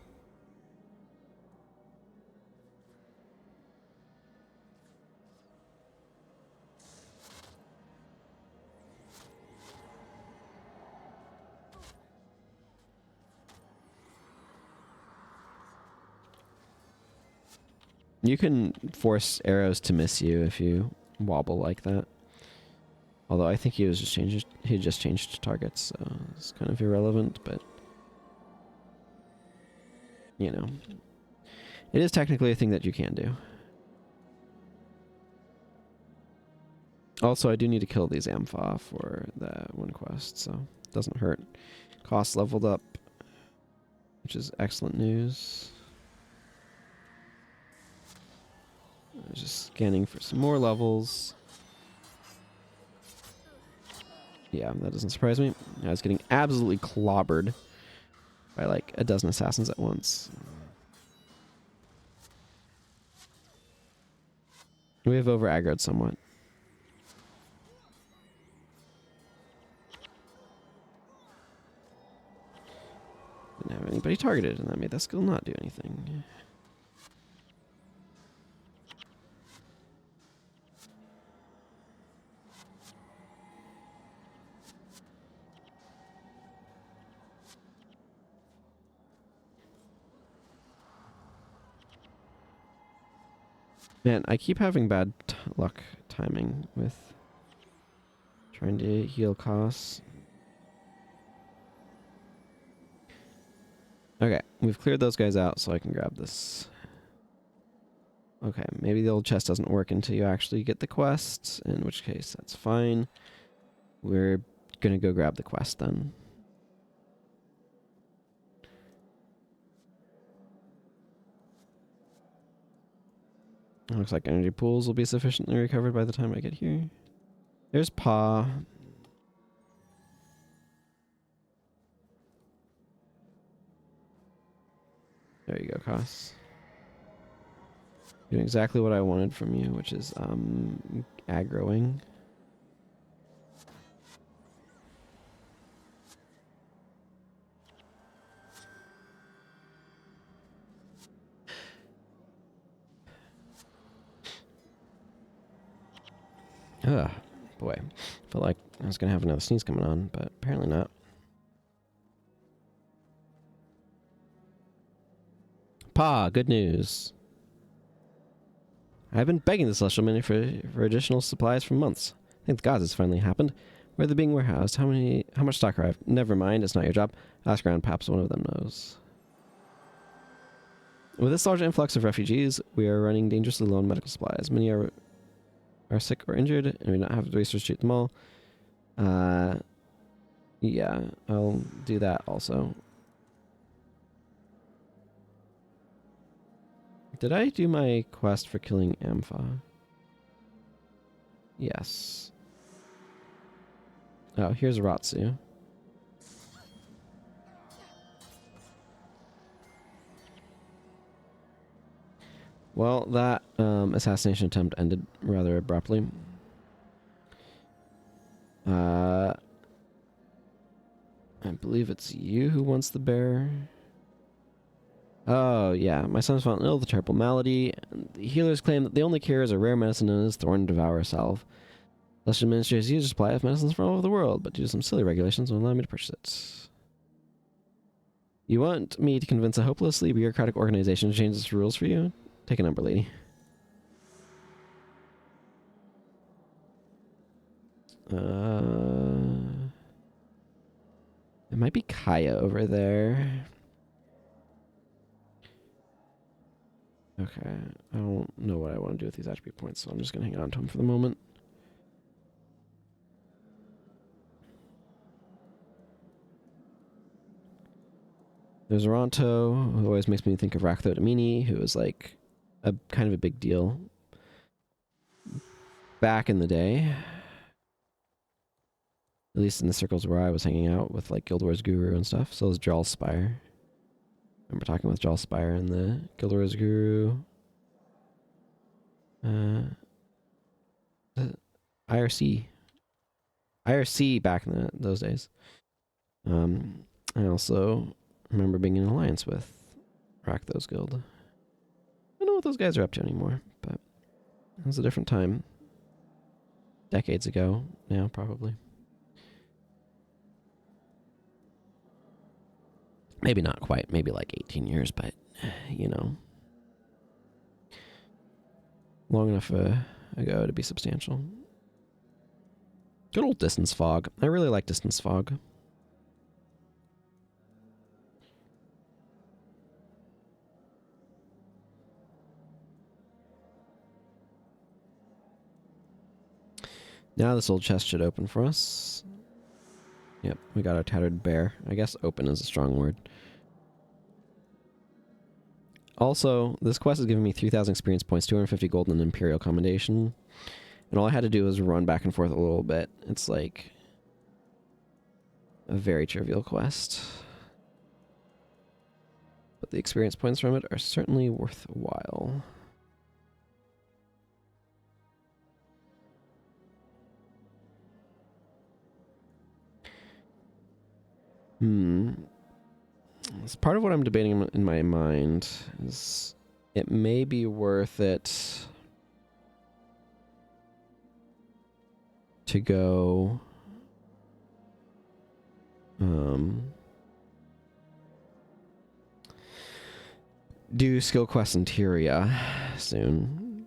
You can force arrows to miss you if you wobble like that. Although I think he just changed targets, so it's kind of irrelevant, but you know. It is technically a thing that you can do. Also, I do need to kill these Ampha for that one quest, so it doesn't hurt. Cost leveled up, which is excellent news. I was just scanning for some more levels. Yeah, that doesn't surprise me. I was getting absolutely clobbered by like a dozen assassins at once. We have over-aggroed somewhat. Didn't have anybody targeted, and that made that skill not do anything. Man, I keep having bad luck timing with trying to heal costs. Okay, we've cleared those guys out, so I can grab this. Okay, maybe the old chest doesn't work until you actually get the quest, in which case that's fine. We're gonna go grab the quest then. Looks like energy pools will be sufficiently recovered by the time I get here. There's Pa. There you go, Koss. Doing exactly what I wanted from you, which is aggroing. Ugh, boy. Felt like I was gonna have another sneeze coming on, but apparently not. Pa, good news. I've been begging the Celestial Ministry for additional supplies for months. I think the gods has finally happened. Where they're being warehoused. How much stock arrived? Never mind, it's not your job. Ask around, perhaps one of them knows. With this large influx of refugees, we are running dangerously low on medical supplies. Many are sick or injured, and we don't have the resources to treat them all. Yeah, I'll do that also. Did I do my quest for killing Ampha? Yes. Oh, here's Ratsu. Well, that assassination attempt ended rather abruptly. I believe it's you who wants the bear. Oh, yeah. My son's fallen ill with a terrible malady. And the healers claim that the only cure is a rare medicine known as Thorn Devourer salve. The Celestial Ministry has used a supply of medicines from all over the world, but due to some silly regulations, won't allow me to purchase it. You want me to convince a hopelessly bureaucratic organization to change its rules for you? Take a number, lady. It might be Kaya over there. Okay, I don't know what I want to do with these attribute points, so I'm just going to hang on to them for the moment. There's Oronto, who always makes me think of Raktho Domini, who was like a kind of a big deal back in the day. At least in the circles where I was hanging out with like Guild Wars Guru and stuff. So is Jarlspire. I remember talking with Jarlspire and the Guild Wars Guru. IRC. IRC back in those days. I also remember being in alliance with Rakthos Guild. I don't know what those guys are up to anymore, but it was a different time. Decades ago now, probably. Maybe not quite, maybe like 18 years, but, you know. Long enough ago to be substantial. Good old distance fog. I really like distance fog. Now this old chest should open for us. Yep, we got our tattered bear. I guess open is a strong word. Also, this quest is giving me 3,000 experience points, 250 gold, and an Imperial Commendation. And all I had to do was run back and forth a little bit. It's like a very trivial quest. But the experience points from it are certainly worthwhile. It's part of what I'm debating in my mind is it may be worth it to go do skill quests in Tyria soon.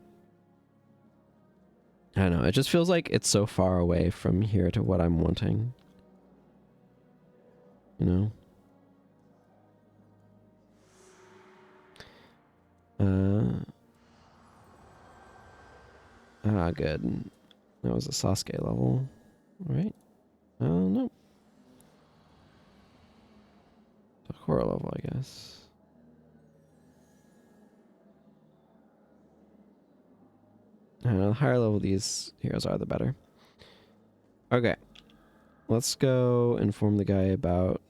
I don't know, it just feels like it's so far away from here to what I'm wanting. You know? Good. That was a Sasuke level, right? No. Sakura level, I guess. The higher level these heroes are, the better. Okay. Let's go inform the guy about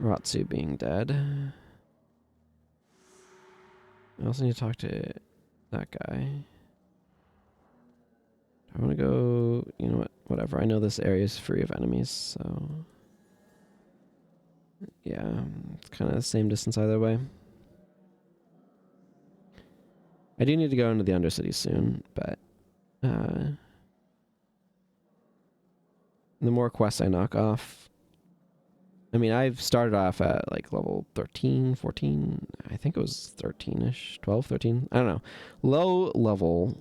Ratsu being dead. I also need to talk to that guy. I want to go... You know what? Whatever. I know this area is free of enemies, so... Yeah, it's kind of the same distance either way. I do need to go into the Undercity soon, but... the more quests I knock off... I mean, I've started off at like level 13, 14. I think it was 13-ish. 12, 13. I don't know. Low level...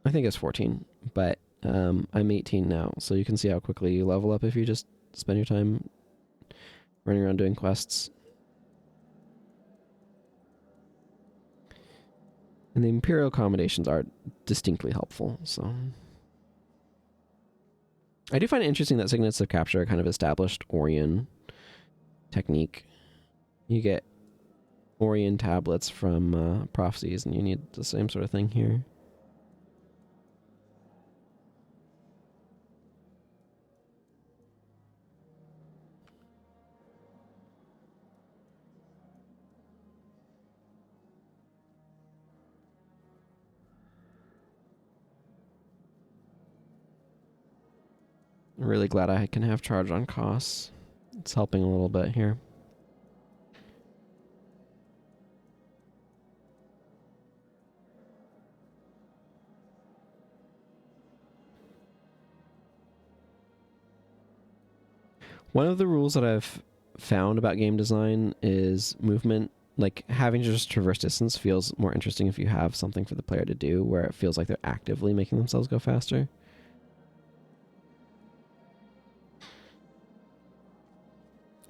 I think it's 14, but I'm 18 now, so you can see how quickly you level up if you just spend your time running around doing quests. And the Imperial accommodations are distinctly helpful, so... I do find it interesting that Signets of Capture kind of established Orion technique. You get Orion tablets from prophecies, and you need the same sort of thing here. I'm really glad I can have charge on costs. It's helping a little bit here. One of the rules that I've found about game design is movement. Like, having to just traverse distance feels more interesting if you have something for the player to do where it feels like they're actively making themselves go faster.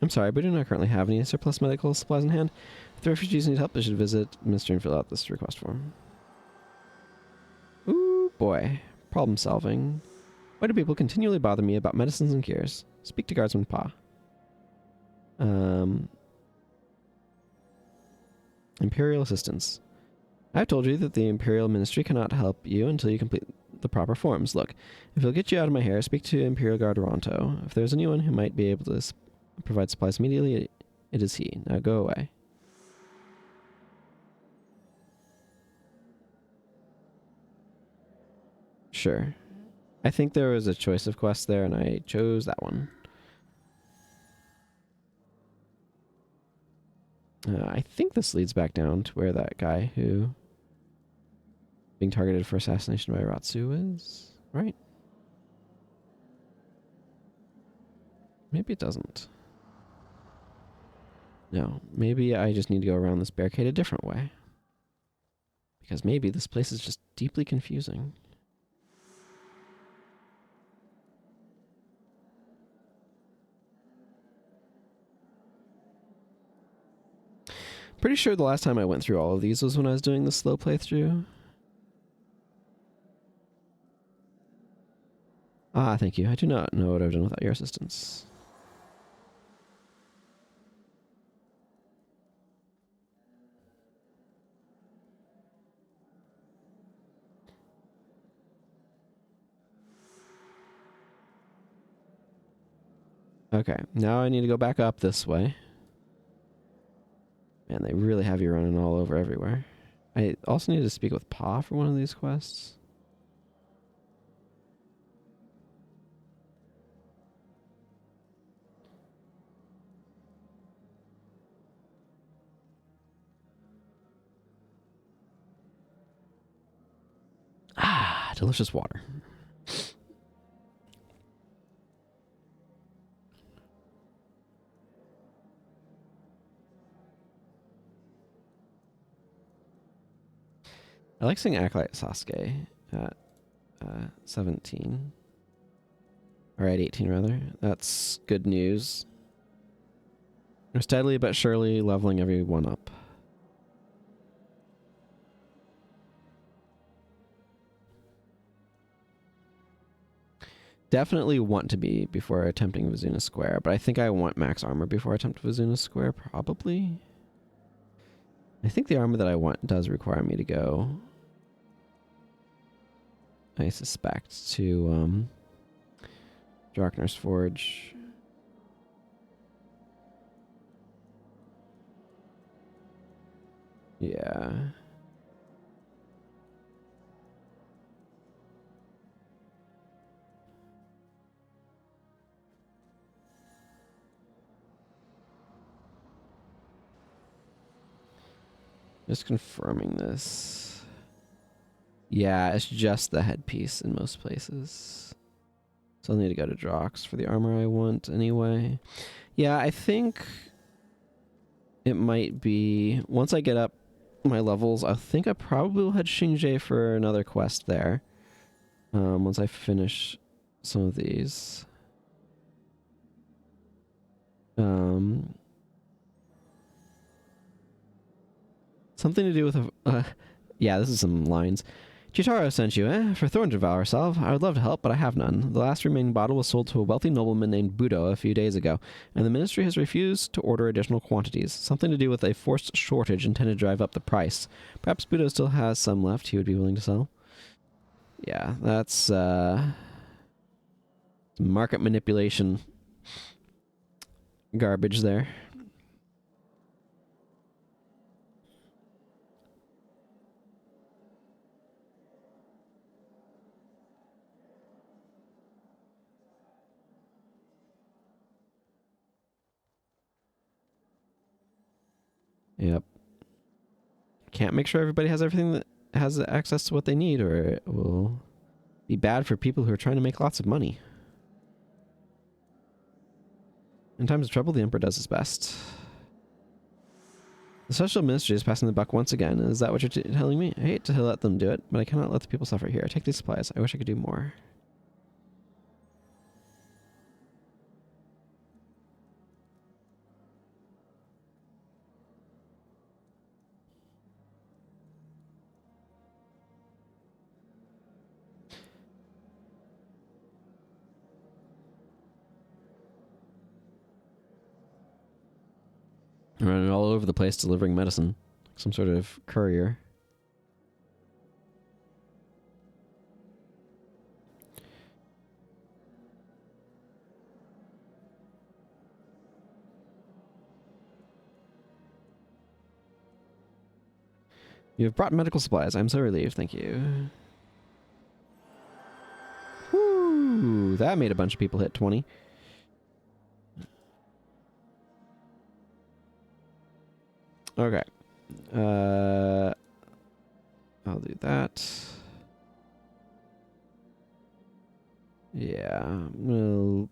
I'm sorry, but we do not currently have any surplus medical supplies in hand. If the refugees need help, they should visit Ministry and fill out this request form. Ooh, boy. Problem solving. Why do people continually bother me about medicines and cures? Speak to Guardsman Pa. Imperial assistance. I've told you that the Imperial Ministry cannot help you until you complete the proper forms. Look, if it'll get you out of my hair, speak to Imperial Guard Ronto. If there's anyone who might be able to provide supplies immediately, it is he. Now go away. Sure. I think there was a choice of quests there, and I chose that one. I think this leads back down to where that guy who being targeted for assassination by Ratsu is, right? Maybe it doesn't. No, maybe I just need to go around this barricade a different way. Because maybe this place is just deeply confusing. Pretty sure the last time I went through all of these was when I was doing the slow playthrough. Ah, thank you. I do not know what I've done without your assistance. Okay, now I need to go back up this way. Man, they really have you running all over everywhere. I also need to speak with Pa for one of these quests. Ah, delicious water. I like seeing Acolyte Sasuke at 17. Or at 18, rather. That's good news. We're steadily but surely leveling everyone up. Definitely want to be before attempting Vizuna Square, but I think I want max armor before I attempt Vizuna Square, probably. I think the armor that I want does require me to go, I suspect, to Draknar's Forge. Yeah. Just confirming this. Yeah, it's just the headpiece in most places. So I'll need to go to Drox for the armor I want anyway. Yeah, I think it might be... Once I get up my levels, I think I probably will head Shinje for another quest there. Once I finish some of these. Something to do with a... yeah, this is some lines. Chitaro sent you, eh? For Thorn to devour salve. I would love to help, but I have none. The last remaining bottle was sold to a wealthy nobleman named Budo a few days ago, and the ministry has refused to order additional quantities. Something to do with a forced shortage intended to drive up the price. Perhaps Budo still has some left he would be willing to sell. Yeah, that's market manipulation garbage there. Yep. Can't make sure everybody has everything that has access to what they need, or it will be bad for people who are trying to make lots of money. In times of trouble, the Emperor does his best. The social ministry is passing the buck once again. Is that what you're telling me? I hate to let them do it, but I cannot let the people suffer here. Take these supplies. I wish I could do more. I'm running all over the place delivering medicine. Some sort of courier. You have brought medical supplies. I'm so relieved. Thank you. Whoo! That made a bunch of people hit 20. Okay. I'll do that. Yeah, we'll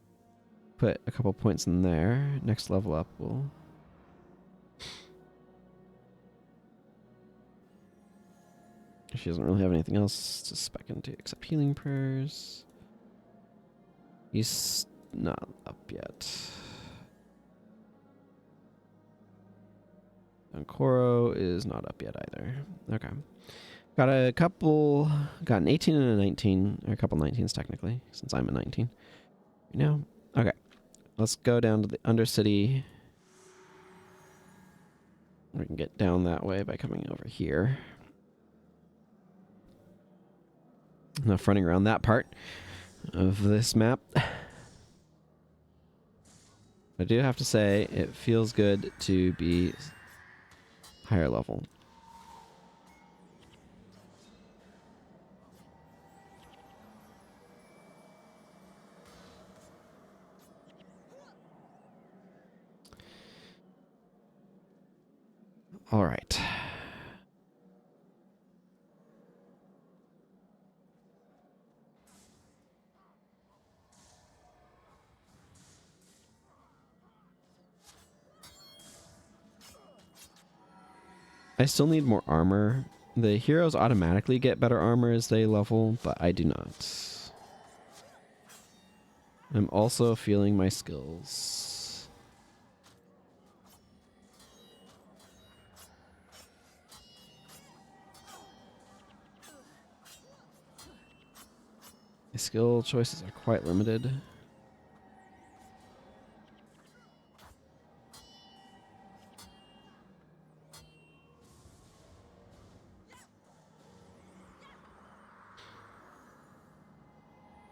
put a couple points in there. Next level up, we'll... She doesn't really have anything else to spec into except healing prayers. He's not up yet. Ankoro is not up yet either. Okay. Got a couple... Got an 18 and a 19. Or a couple 19s technically, since I'm a 19. You know? Okay. Let's go down to the Undercity. We can get down that way by coming over here. Enough running around that part of this map. I do have to say, it feels good to be higher level. All right. I still need more armor. The heroes automatically get better armor as they level, but I do not. I'm also feeling my skills. My skill choices are quite limited.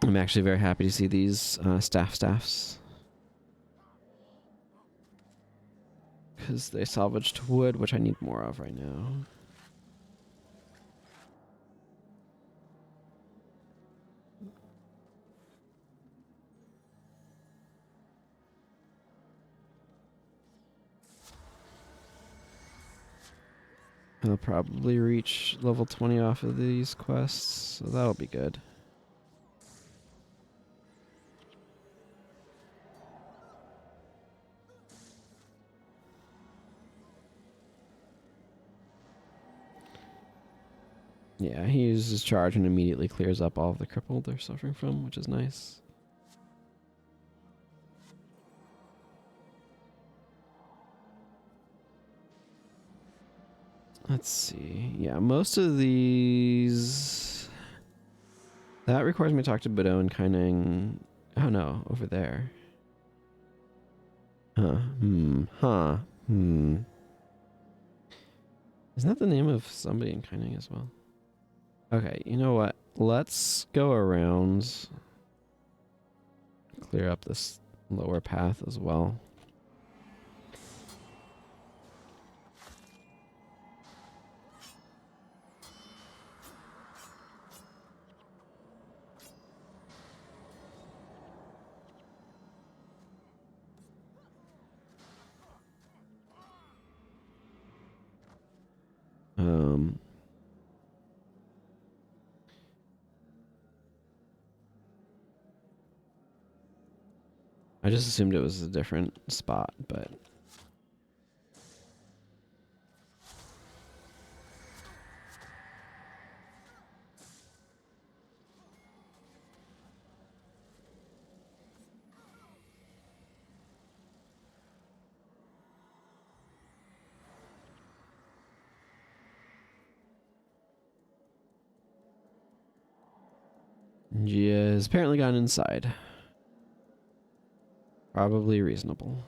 I'm actually very happy to see these staffs. Because they salvaged wood, which I need more of right now. I'll probably reach level 20 off of these quests, so that'll be good. Yeah, he uses charge and immediately clears up all of the crippled they're suffering from, which is nice. Let's see. Yeah, most of these... That requires me to talk to Budo and Kaineng... Oh no, over there. Isn't that the name of somebody in Kaineng as well? Okay, you know what? Let's go around. Clear up this lower path as well. I I just assumed it was a different spot, but... Gia has apparently gone inside. Probably reasonable.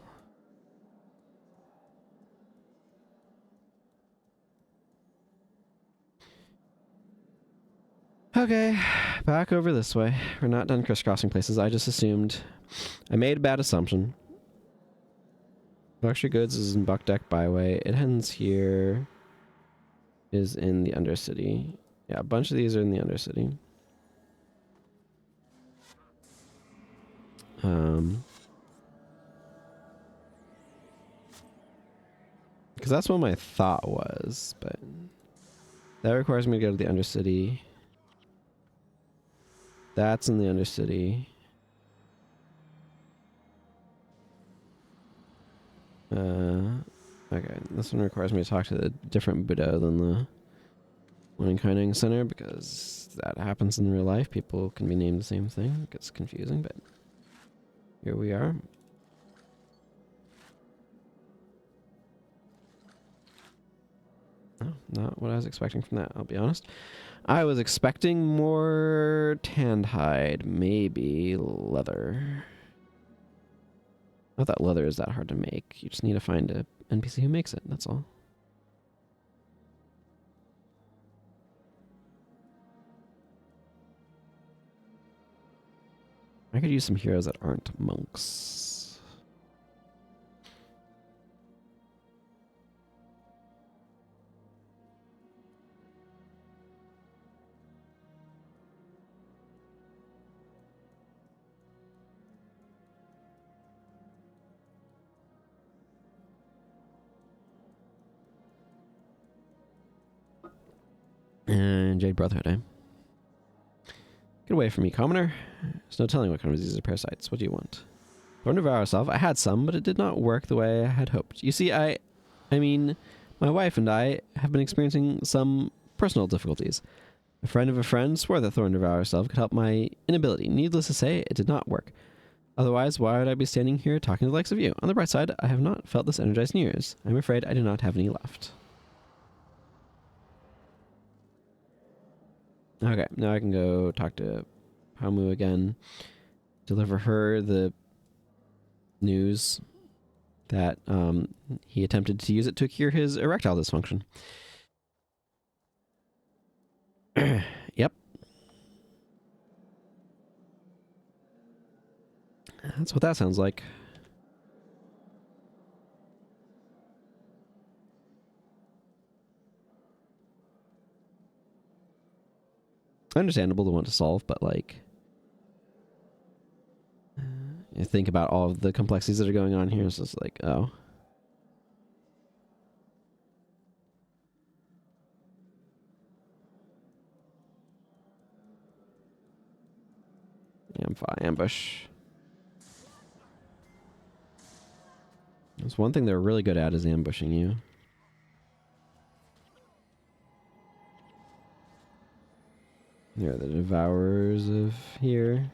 Okay, back over this way. We're not done crisscrossing places. I just assumed... I made a bad assumption. Luxury Goods is in Buck Deck Byway. It ends here. Is in the Undercity. Yeah, a bunch of these are in the Undercity. Because that's what my thought was, but that requires me to go to the Undercity. That's in the Undercity. Okay, this one requires me to talk to a different Budo than the one in Kaineng Center, because that happens in real life. People can be named the same thing. It gets confusing, but here we are. Oh, not what I was expecting from that, I'll be honest. I was expecting more tanned hide, maybe leather. Not that leather is that hard to make. You just need to find a NPC who makes it, that's all. I could use some heroes that aren't monks. And Jade Brotherhood, eh? Get away from me, commoner. There's no telling what kind of diseases or parasites. What do you want? Thorn Devour Self. I had some, but it did not work the way I had hoped. You see, I mean, my wife and I have been experiencing some personal difficulties. A friend of a friend swore that Thorn Devour Self could help my inability. Needless to say, it did not work. Otherwise, why would I be standing here talking to the likes of you? On the bright side, I have not felt this energized in years. I'm afraid I do not have any left. Okay, now I can go talk to Pamu again. Deliver her the news that he attempted to use it to cure his erectile dysfunction. Yep. That's what that sounds like. Understandable to want to solve, but like... you think about all of the complexities that are going on here. It's just like, oh. Ambush. That's one thing they're really good at, is ambushing you. Here are the devourers of here.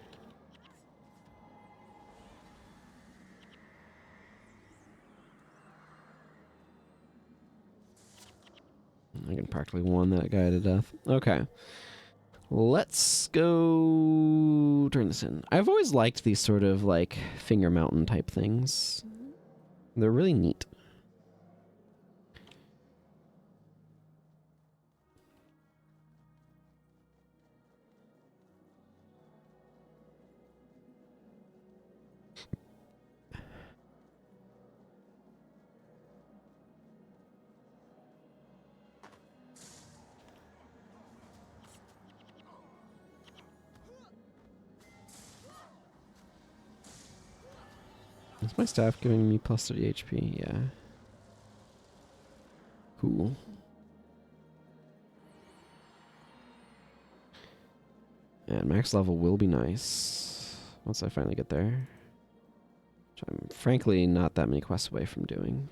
I can practically one that guy to death. Okay. Let's go turn this in. I've always liked these sort of like finger mountain type things. They're really neat. Is my staff giving me plus 30 HP? Yeah. Cool. And max level will be nice once I finally get there. Which I'm frankly not that many quests away from doing.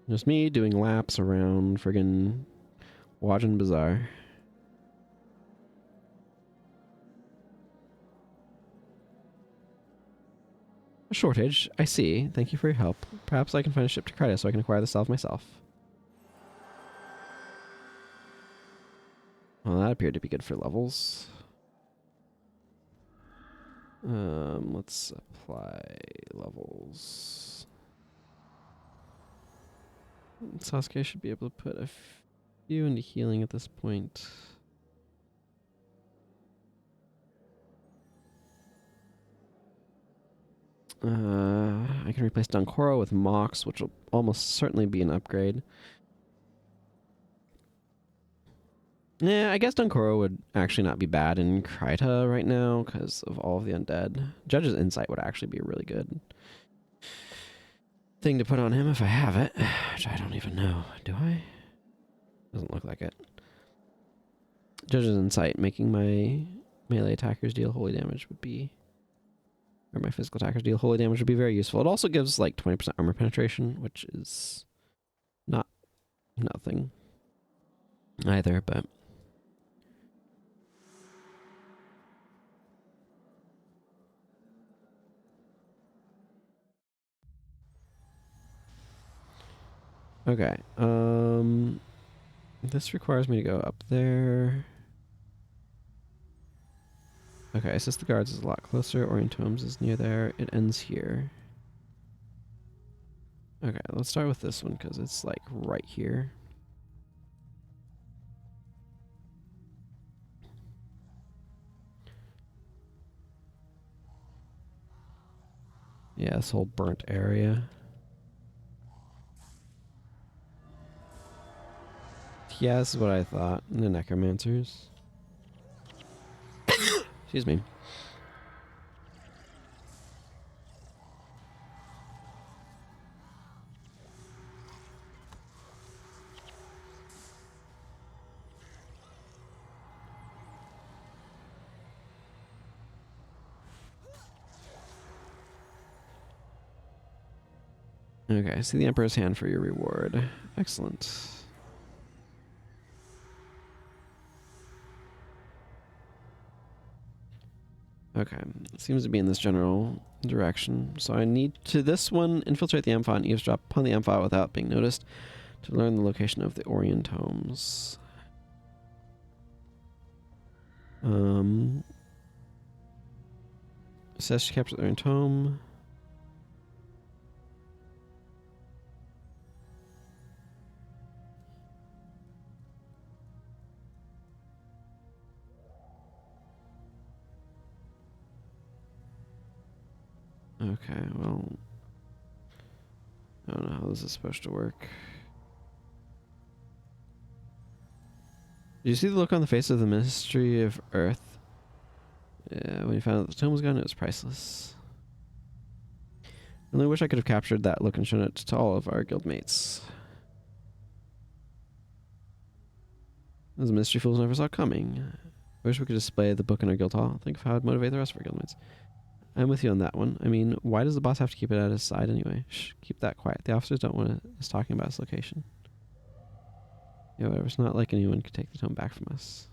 Just me doing laps around friggin' Wajan Bazaar. A shortage, I see. Thank you for your help. Perhaps I can find a ship to Kryta so I can acquire the salve myself. Well, that appeared to be good for levels. Let's apply levels. Sasuke should be able to put a few into healing at this point. I can replace Donkoro with Mox, which will almost certainly be an upgrade. Yeah, I guess Donkoro would actually not be bad in Kryta right now because of all of the undead. Judge's Insight would actually be a really good thing to put on him if I have it, which I don't even know. Do I? Doesn't look like it. Judge's Insight, making my melee attackers deal holy damage would be... Or my physical attackers deal holy damage would be very useful. It also gives like 20% armor penetration, which is not nothing either, but... Okay, this requires me to go up there. Okay, Assist the Guards is a lot closer. Orient Homes is near there. It ends here. Okay, let's start with this one because it's like right here. Yeah, this whole burnt area. Yeah, this is what I thought. The necromancers. Excuse me. Okay, see the Emperor's hand for your reward. Excellent. Okay, seems to be in this general direction. So I need to this one infiltrate the Ampha and eavesdrop upon the Ampha without being noticed to learn the location of the Orient Homes. Says to capture the Orient Home. Okay, well, I don't know how this is supposed to work. Did you see the look on the face of the Ministry of Earth? Yeah, when you found out the tomb was gone, it was priceless. I only wish I could have captured that look and shown it to all of our guildmates. Those mystery fools never saw coming. I wish we could display the book in our guild hall. Think of how it'd motivate the rest of our guildmates. I'm with you on that one. I mean, why does the boss have to keep it at his side anyway? Shh, keep that quiet. The officers don't want us talking about his location. Yeah, whatever. It's not like anyone could take the tome back from us.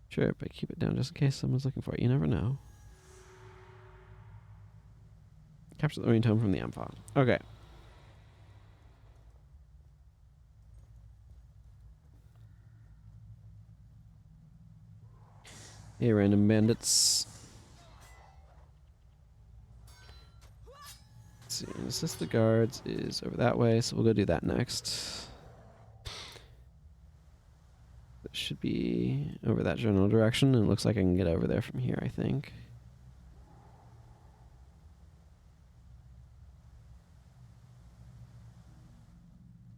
Sure, but keep it down just in case someone's looking for it. You never know. Capture the Orient Tome from the Ampha. Okay. Hey, random bandits. Let's see. Assist the guards is over that way, so we'll go do that next. That should be over that general direction, and it looks like I can get over there from here, I think.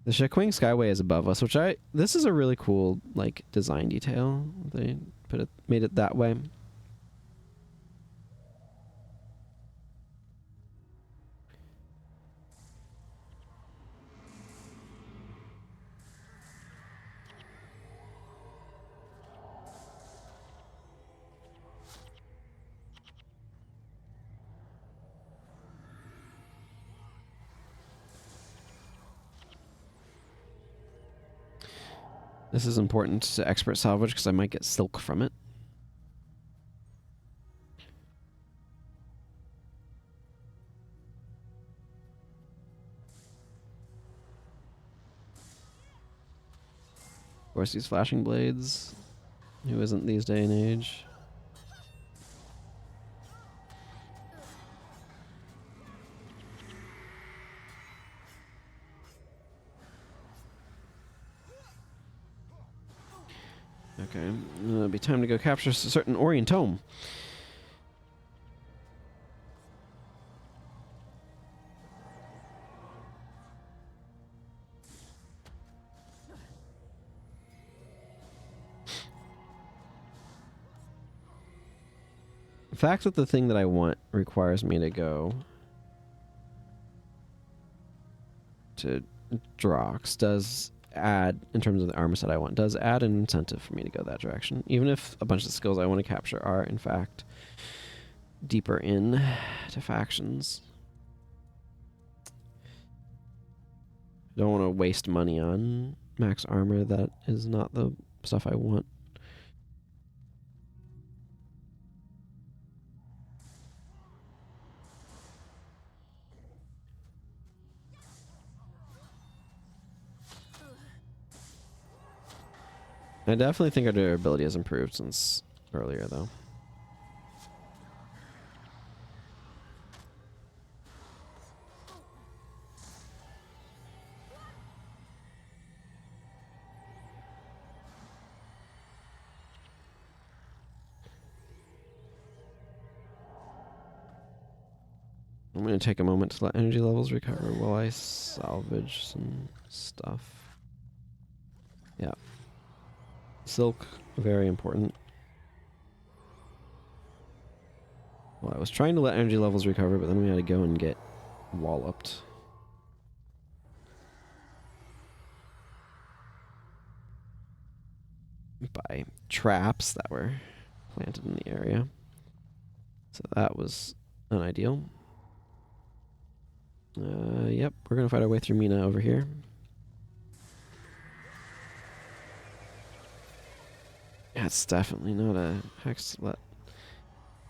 The Shakwing Skyway is above us, which this is a really cool, like, design detail. They made it that way. This is important to expert salvage because I might get silk from it. Of course, these flashing blades. Who isn't these day and age? Okay, it'll be time to go capture a certain Orient tome. The fact that the thing that I want requires me to go to Drox does add, in terms of the armor set I want, does add an incentive for me to go that direction. Even if a bunch of the skills I want to capture are, in fact, deeper in to factions. I don't want to waste money on max armor that is not the stuff I want. I definitely think our durability has improved since earlier, though. I'm going to take a moment to let energy levels recover while I salvage some stuff. Yeah. Silk, very important. Well, I was trying to let energy levels recover, but then we had to go and get walloped. By traps that were planted in the area. So that was unideal. Yep, we're going to fight our way through Mina over here. That's definitely not a hex to let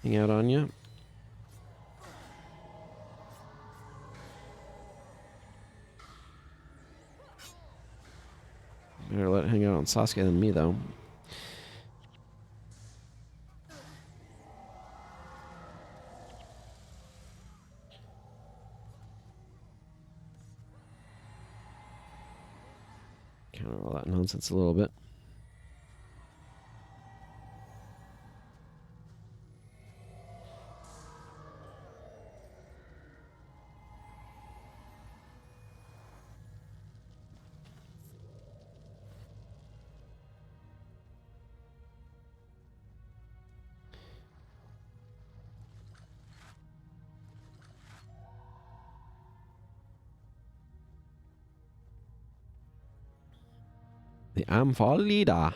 hang out on you. Better let it hang out on Sasuke than me, though. Counter all that nonsense a little bit. The Amphal leader.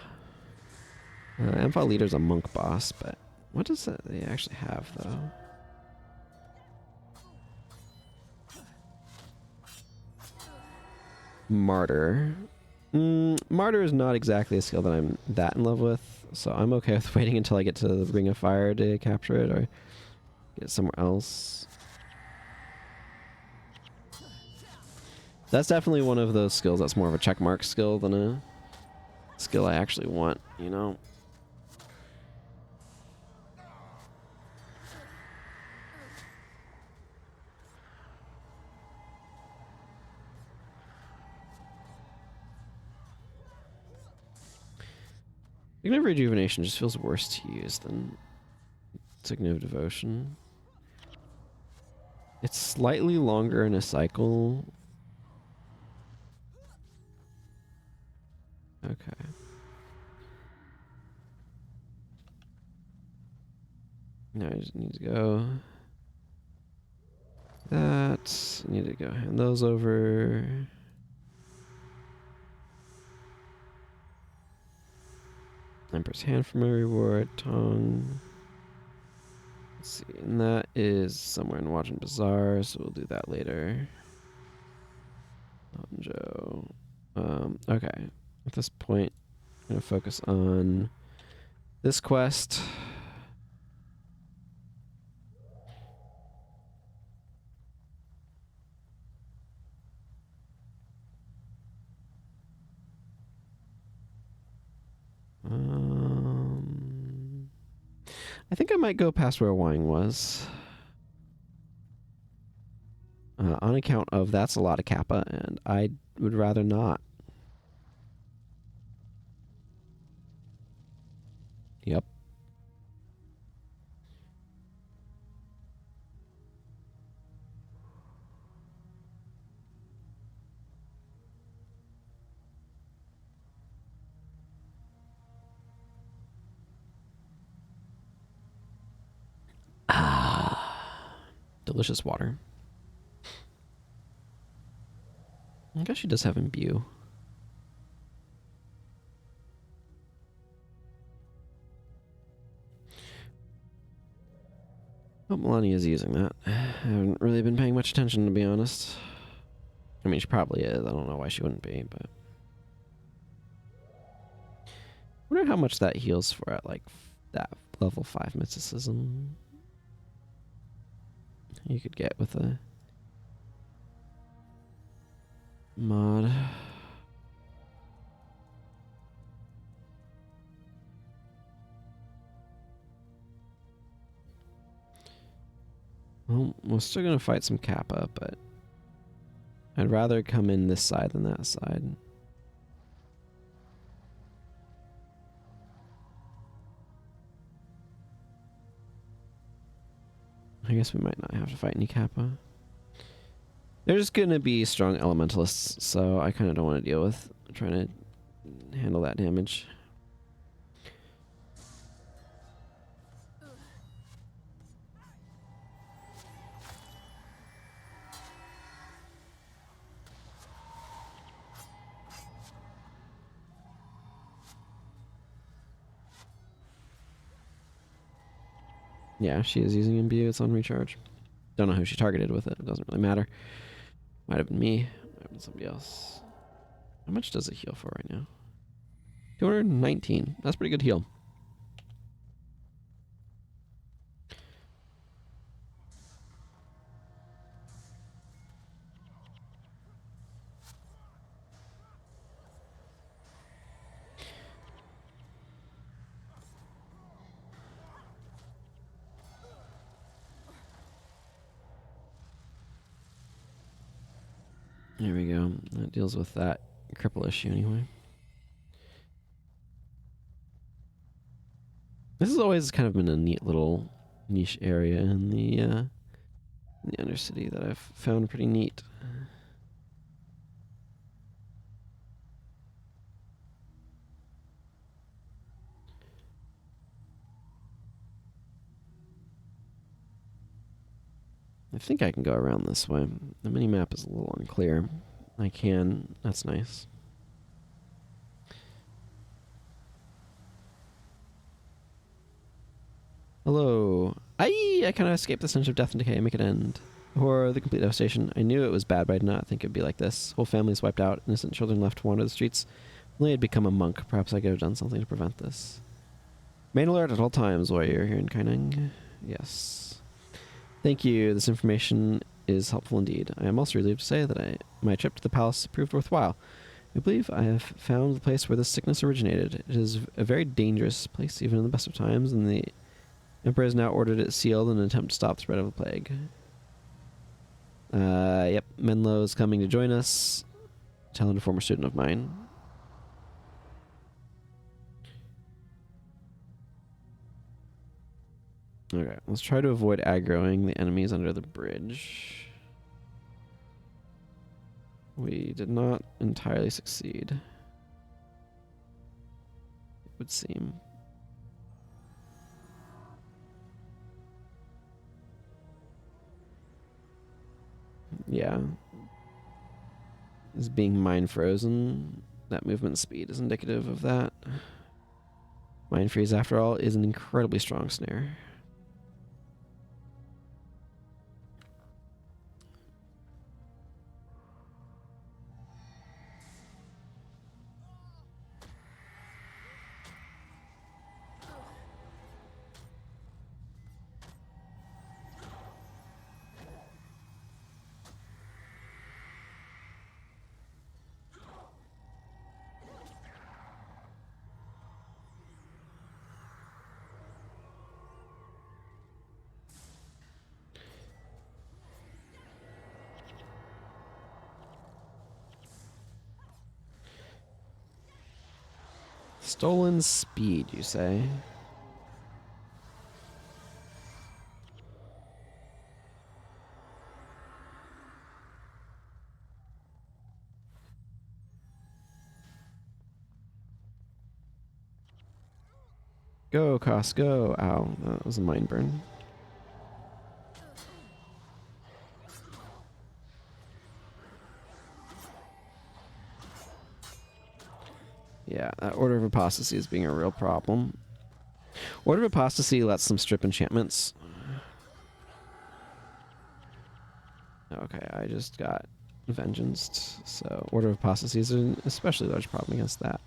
Amphal leader's a monk boss, but what does that they actually have, though? Martyr. Martyr is not exactly a skill that I'm that in love with, so I'm okay with waiting until I get to the Ring of Fire to capture it or get it somewhere else. That's definitely one of those skills that's more of a checkmark skill than a skill I actually want, you know? Significant Rejuvenation just feels worse to use than Significant Devotion. It's slightly longer in a cycle. Okay. Now I just need to go. That. I need to go hand those over. Emperor's Hand for my reward. Tongue. Let's see. And that is somewhere in Watch and Bazaar, so we'll do that later. Hanjo. Okay. At this point, gonna focus on this quest. I think I might go past where Wang was. On account of that's a lot of Kappa, and I would rather not. Yep. Ah, delicious water. I guess she does have imbue. Oh, Melania is using that. I haven't really been paying much attention, to be honest. I mean, she probably is. I don't know why she wouldn't be, but... I wonder how much that heals for at, like, that level 5 mysticism. You could get with a... mod. Well, we're still gonna fight some Kappa, but I'd rather come in this side than that side. I guess we might not have to fight any Kappa. There's gonna be strong elementalists, so I kind of don't want to deal with trying to handle that damage. Yeah, she is using imbue. It's on recharge. Don't know who she targeted with it. It doesn't really matter. Might have been me. Might have been somebody else. How much does it heal for right now? 219. That's pretty good heal. There we go. That deals with that cripple issue anyway. This has always kind of been a neat little niche area in the Undercity that I've found pretty neat. I think I can go around this way. The mini-map is a little unclear. I can. That's nice. Hello. I kind of escaped the stench of death and decay and make it end. Or the complete devastation. I knew it was bad, but I did not think it would be like this. Whole families wiped out, innocent children left to wander the streets. Only I'd become a monk. Perhaps I could have done something to prevent this. Main alert at all times, warrior here in Kaineng. Yes. Thank you. This information is helpful indeed. I am also relieved to say that my trip to the palace proved worthwhile. I believe I have found the place where this sickness originated. It is a very dangerous place, even in the best of times, and the Emperor has now ordered it sealed in an attempt to stop the spread of the plague. Yep, Menlo is coming to join us. Telling a former student of mine. Okay, let's try to avoid aggroing the enemies under the bridge. We did not entirely succeed, it would seem. Yeah. Is being mind frozen. That movement speed is indicative of that. Mind freeze, after all, is an incredibly strong snare. Stolen speed, you say? Go, Koss, go. Ow, that was a mind burn. Yeah, that Order of Apostasy is being a real problem. Order of Apostasy lets them strip enchantments. Okay, I just got Vengeance, so Order of Apostasy is an especially large problem against that.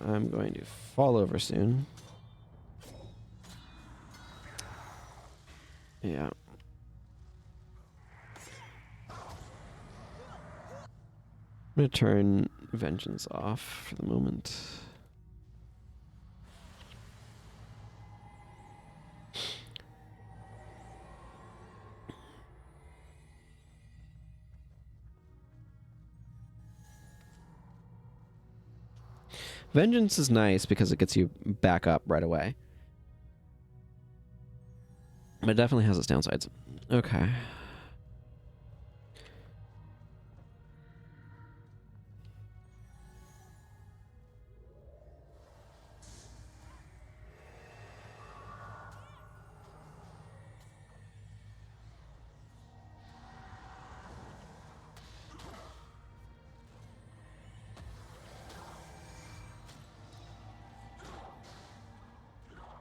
I'm going to fall over soon. Yeah. I'm going to turn Vengeance off for the moment. Vengeance is nice because it gets you back up right away. But it definitely has its downsides. Okay.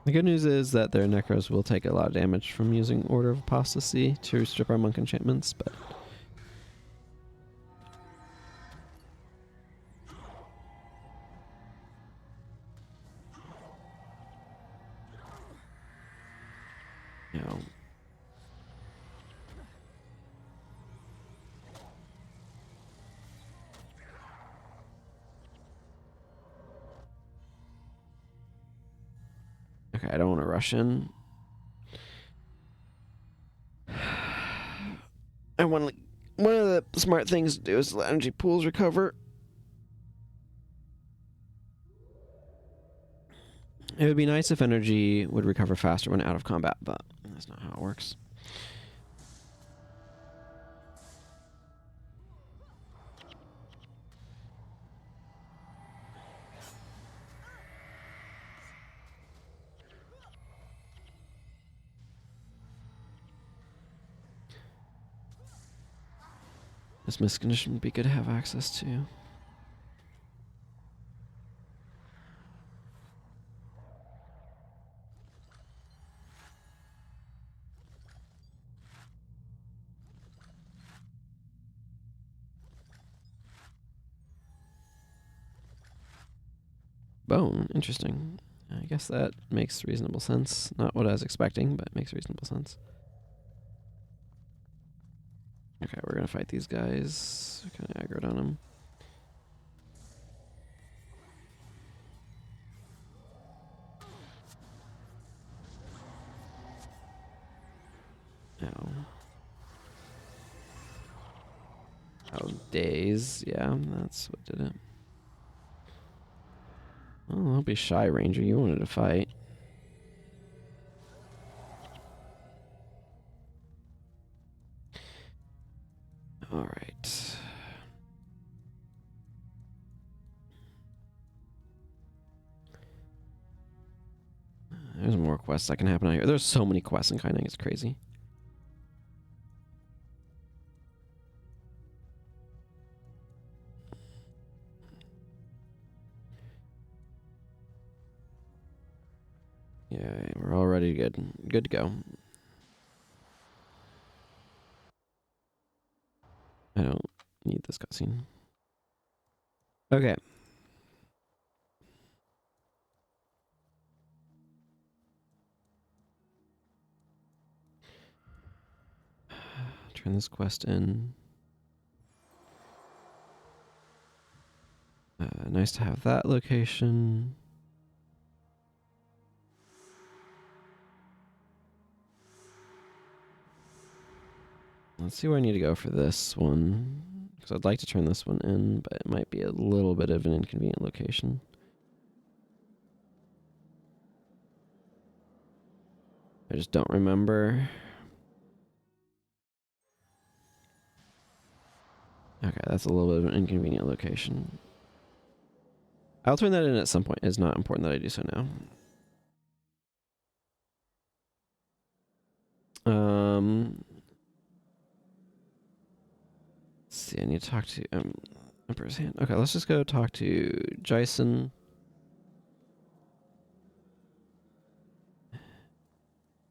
The good news is that their Necros will take a lot of damage from using Order of Apostasy to strip our monk enchantments, but... You know... Okay, I don't want to rush in. I want to... One of the smart things to do is let energy pools recover. It would be nice if energy would recover faster when out of combat, but that's not how it works. This miscondition would be good to have access to. Bone, interesting. I guess that makes reasonable sense. Not what I was expecting, but it makes reasonable sense. Okay, we're gonna fight these guys. Kind of aggroed on them. Ow. Oh, days. Yeah, that's what did it. Oh, don't be shy, Ranger. You wanted to fight. Alright. There's more quests that can happen out here. There's so many quests in Kaineng, it's crazy. Yeah, we're already good. Good to go. I don't need this cutscene. Okay. Turn this quest in. Nice to have that location. Let's see where I need to go for this one. Because I'd like to turn this one in, but it might be a little bit of an inconvenient location. I just don't remember. Okay, that's a little bit of an inconvenient location. I'll turn that in at some point. It's not important that I do so now. Let's see, I need to talk to Emperor's Hand. Okay, let's just go talk to Jason.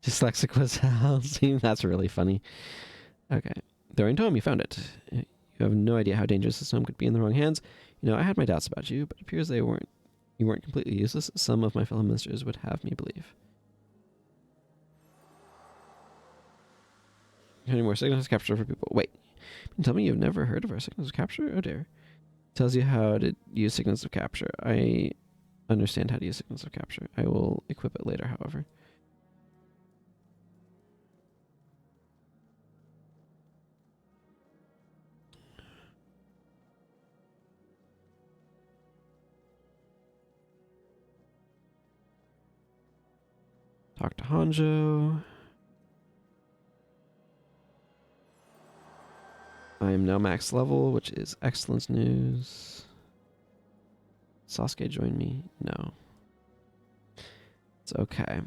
Dyslexic was housing. That's really funny. Okay. During Tome, you found it. You have no idea how dangerous this home could be in the wrong hands. You know, I had my doubts about you, but it appears you weren't completely useless, as some of my fellow ministers would have me believe. Any more signals capture for people? Wait. Tell me you've never heard of our signals of capture? Oh dear. Tells you how to use signals of capture. I understand how to use signals of capture. I will equip it later, however. Talk to Hanjo. I am now max level, which is excellent news. Sasuke join me? No. It's okay.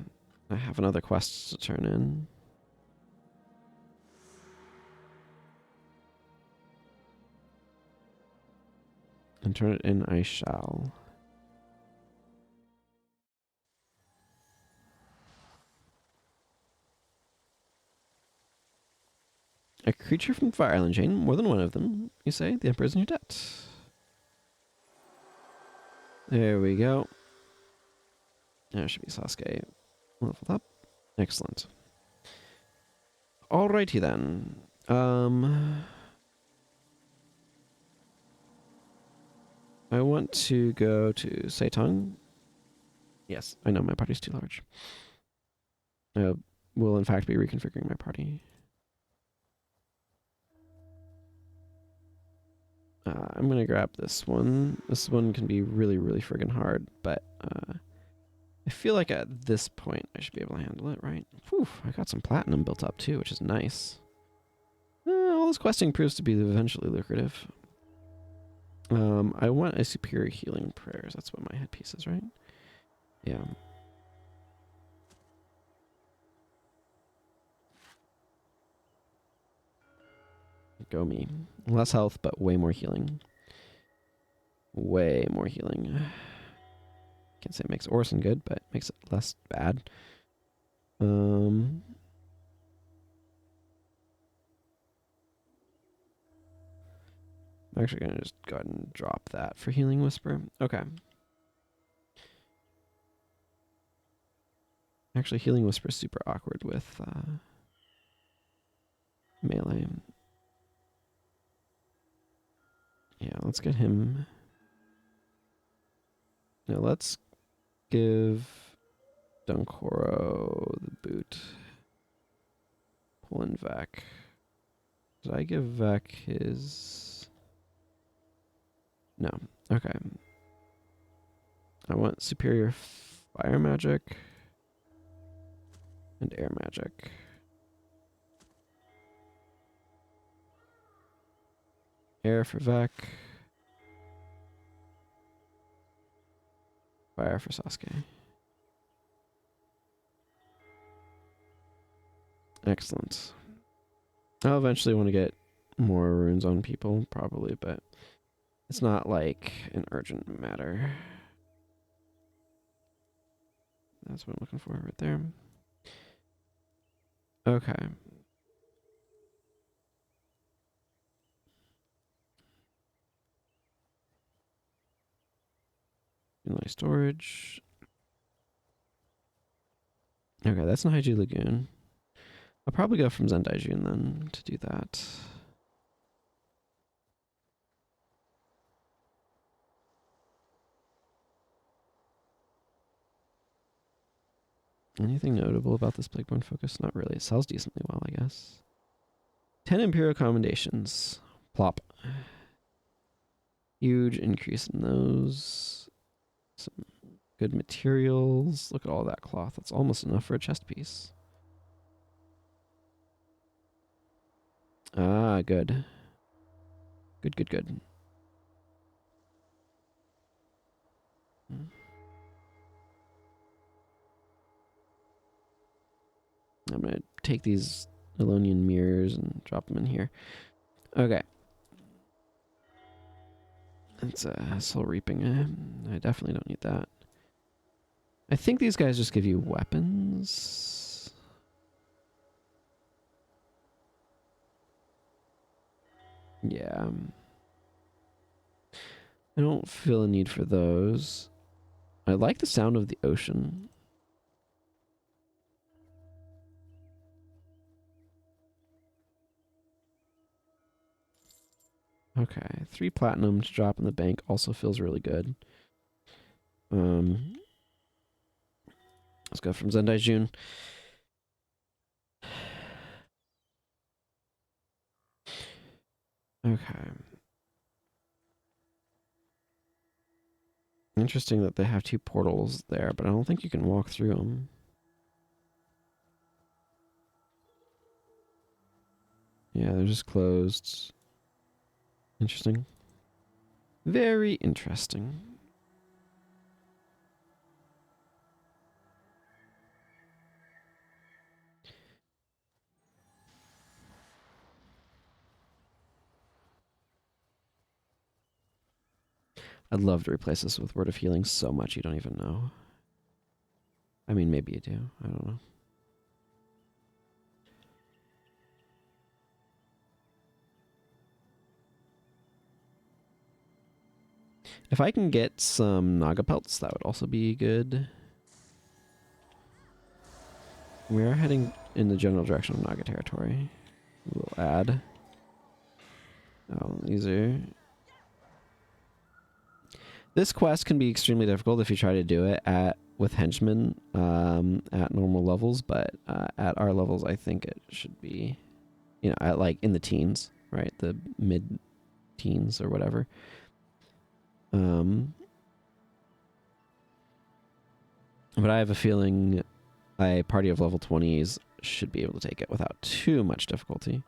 I have another quest to turn in. And turn it in I shall. A creature from the Fire Island chain, more than one of them, you say? The Emperor's in your debt. There we go. There should be Sasuke leveled up. Excellent. Alrighty then. I want to go to Seitong. Yes, I know my party's too large. I will in fact be reconfiguring my party. I'm gonna grab this one. This one can be really, really friggin' hard, but I feel like at this point I should be able to handle it, right? Whew, I got some platinum built up too, which is nice. All this questing proves to be eventually lucrative. I want a superior healing prayers. That's what my headpiece is, right? Yeah. Go me. Less health, but way more healing. Way more healing. Can't say it makes Orson good, but it makes it less bad. I'm actually going to just go ahead and drop that for Healing Whisper. Okay. Actually, Healing Whisper is super awkward with melee. Yeah, let's get him. Now let's give Dunkoro the boot. Pull in Vec. Did I give Vec his... No. Okay. I want superior fire magic and air magic. Air for Vec. Fire for Sasuke. Excellent. I'll eventually want to get more runes on people, probably, but it's not like an urgent matter. That's what I'm looking for right there. Okay. Inlay storage. Okay, that's Naiji Lagoon. I'll probably go from Zendaijun then to do that. Anything notable about this Plagueborn focus? Not really. It sells decently well, I guess. 10 Imperial commendations. Plop. Huge increase in those. Some good materials. Look at all that cloth. That's almost enough for a chest piece. Ah, good. Good, good, good. I'm going to take these Elonian mirrors and drop them in here. Okay. It's soul reaping. I definitely don't need that. I think these guys just give you weapons. Yeah. I don't feel a need for those. I like the sound of the ocean. Okay, 3 platinum to drop in the bank also feels really good. Let's go from Zendai Jun. Okay. Interesting that they have 2 portals there, but I don't think you can walk through them. Yeah, they're just closed. Interesting. Very interesting. I'd love to replace this with Word of Healing so much you don't even know. I mean, maybe you do. I don't know. If I can get some Naga pelts, that would also be good. We are heading in the general direction of Naga territory. We'll add. Oh, these are... This quest can be extremely difficult if you try to do it with henchmen at normal levels, but at our levels, I think it should be, you know, at like in the teens, right? The mid-teens or whatever. But I have a feeling a party of level 20s should be able to take it without too much difficulty.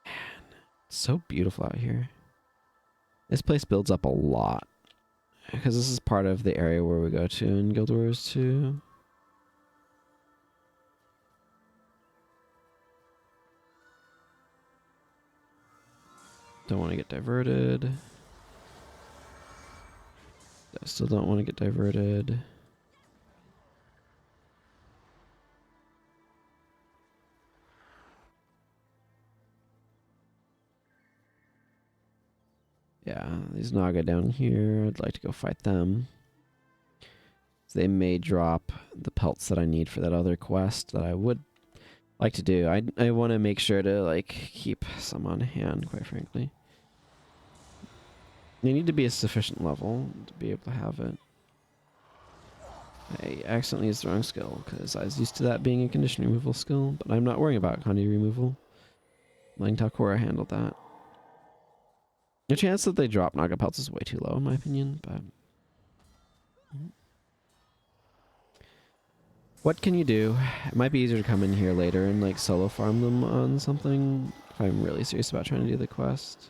Man, it's so beautiful out here. This place builds up a lot. Because this is part of the area where we go to in Guild Wars 2. Don't want to get diverted. I still don't want to get diverted. Yeah, these Naga down here, I'd like to go fight them. So they may drop the pelts that I need for that other quest that I would like to do. I want to make sure to like keep some on hand, quite frankly. They need to be a sufficient level to be able to have it. I accidentally used the wrong skill because I was used to that being a condition removal skill, but I'm not worrying about condition removal. Letting Talcora handled that. The chance that they drop Naga pelts is way too low in my opinion, but... What can you do? It might be easier to come in here later and like solo farm them on something if I'm really serious about trying to do the quest.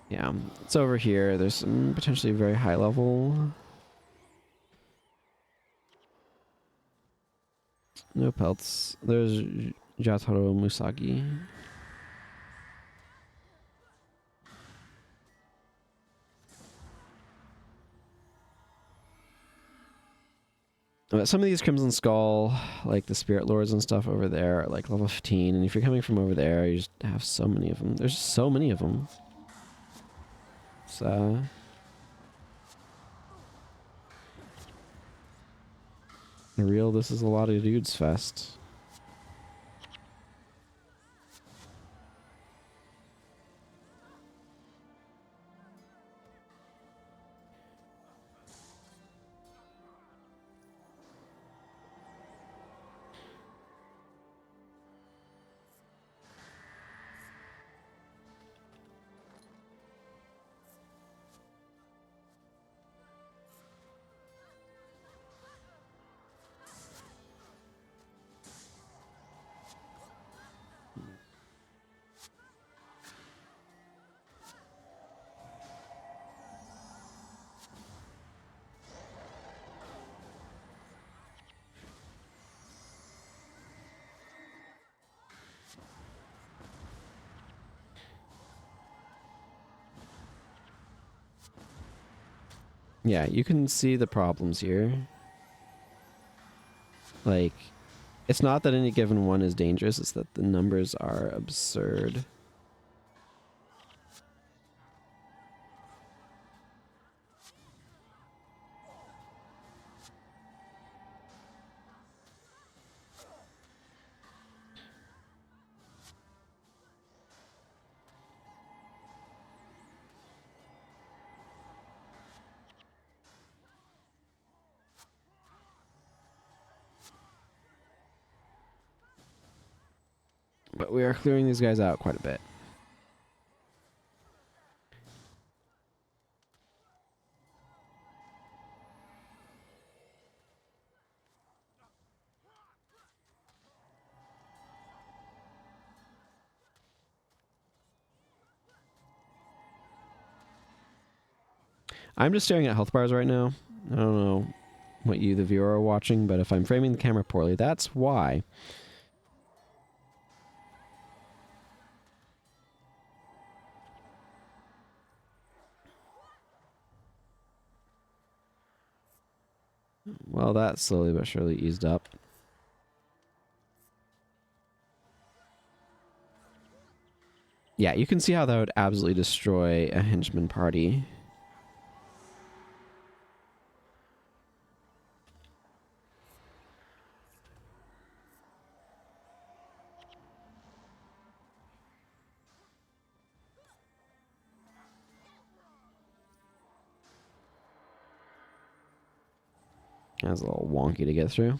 Yeah, it's over here. There's some potentially very high level. No pelts. There's Jataro Musagi. Some of these Crimson Skull, like the Spirit Lords and stuff over there, are like level 15. And if you're coming from over there, you just have so many of them. There's just so many of them. So... For real, this is a lot of dudes fest. Yeah, you can see the problems here. Like, it's not that any given one is dangerous, it's that the numbers are absurd. But we are clearing these guys out quite a bit. I'm just staring at health bars right now. I don't know what you, the viewer, are watching, but if I'm framing the camera poorly, that's why. Well, that slowly but surely eased up. Yeah, you can see how that would absolutely destroy a henchman party. That's a little wonky to get through.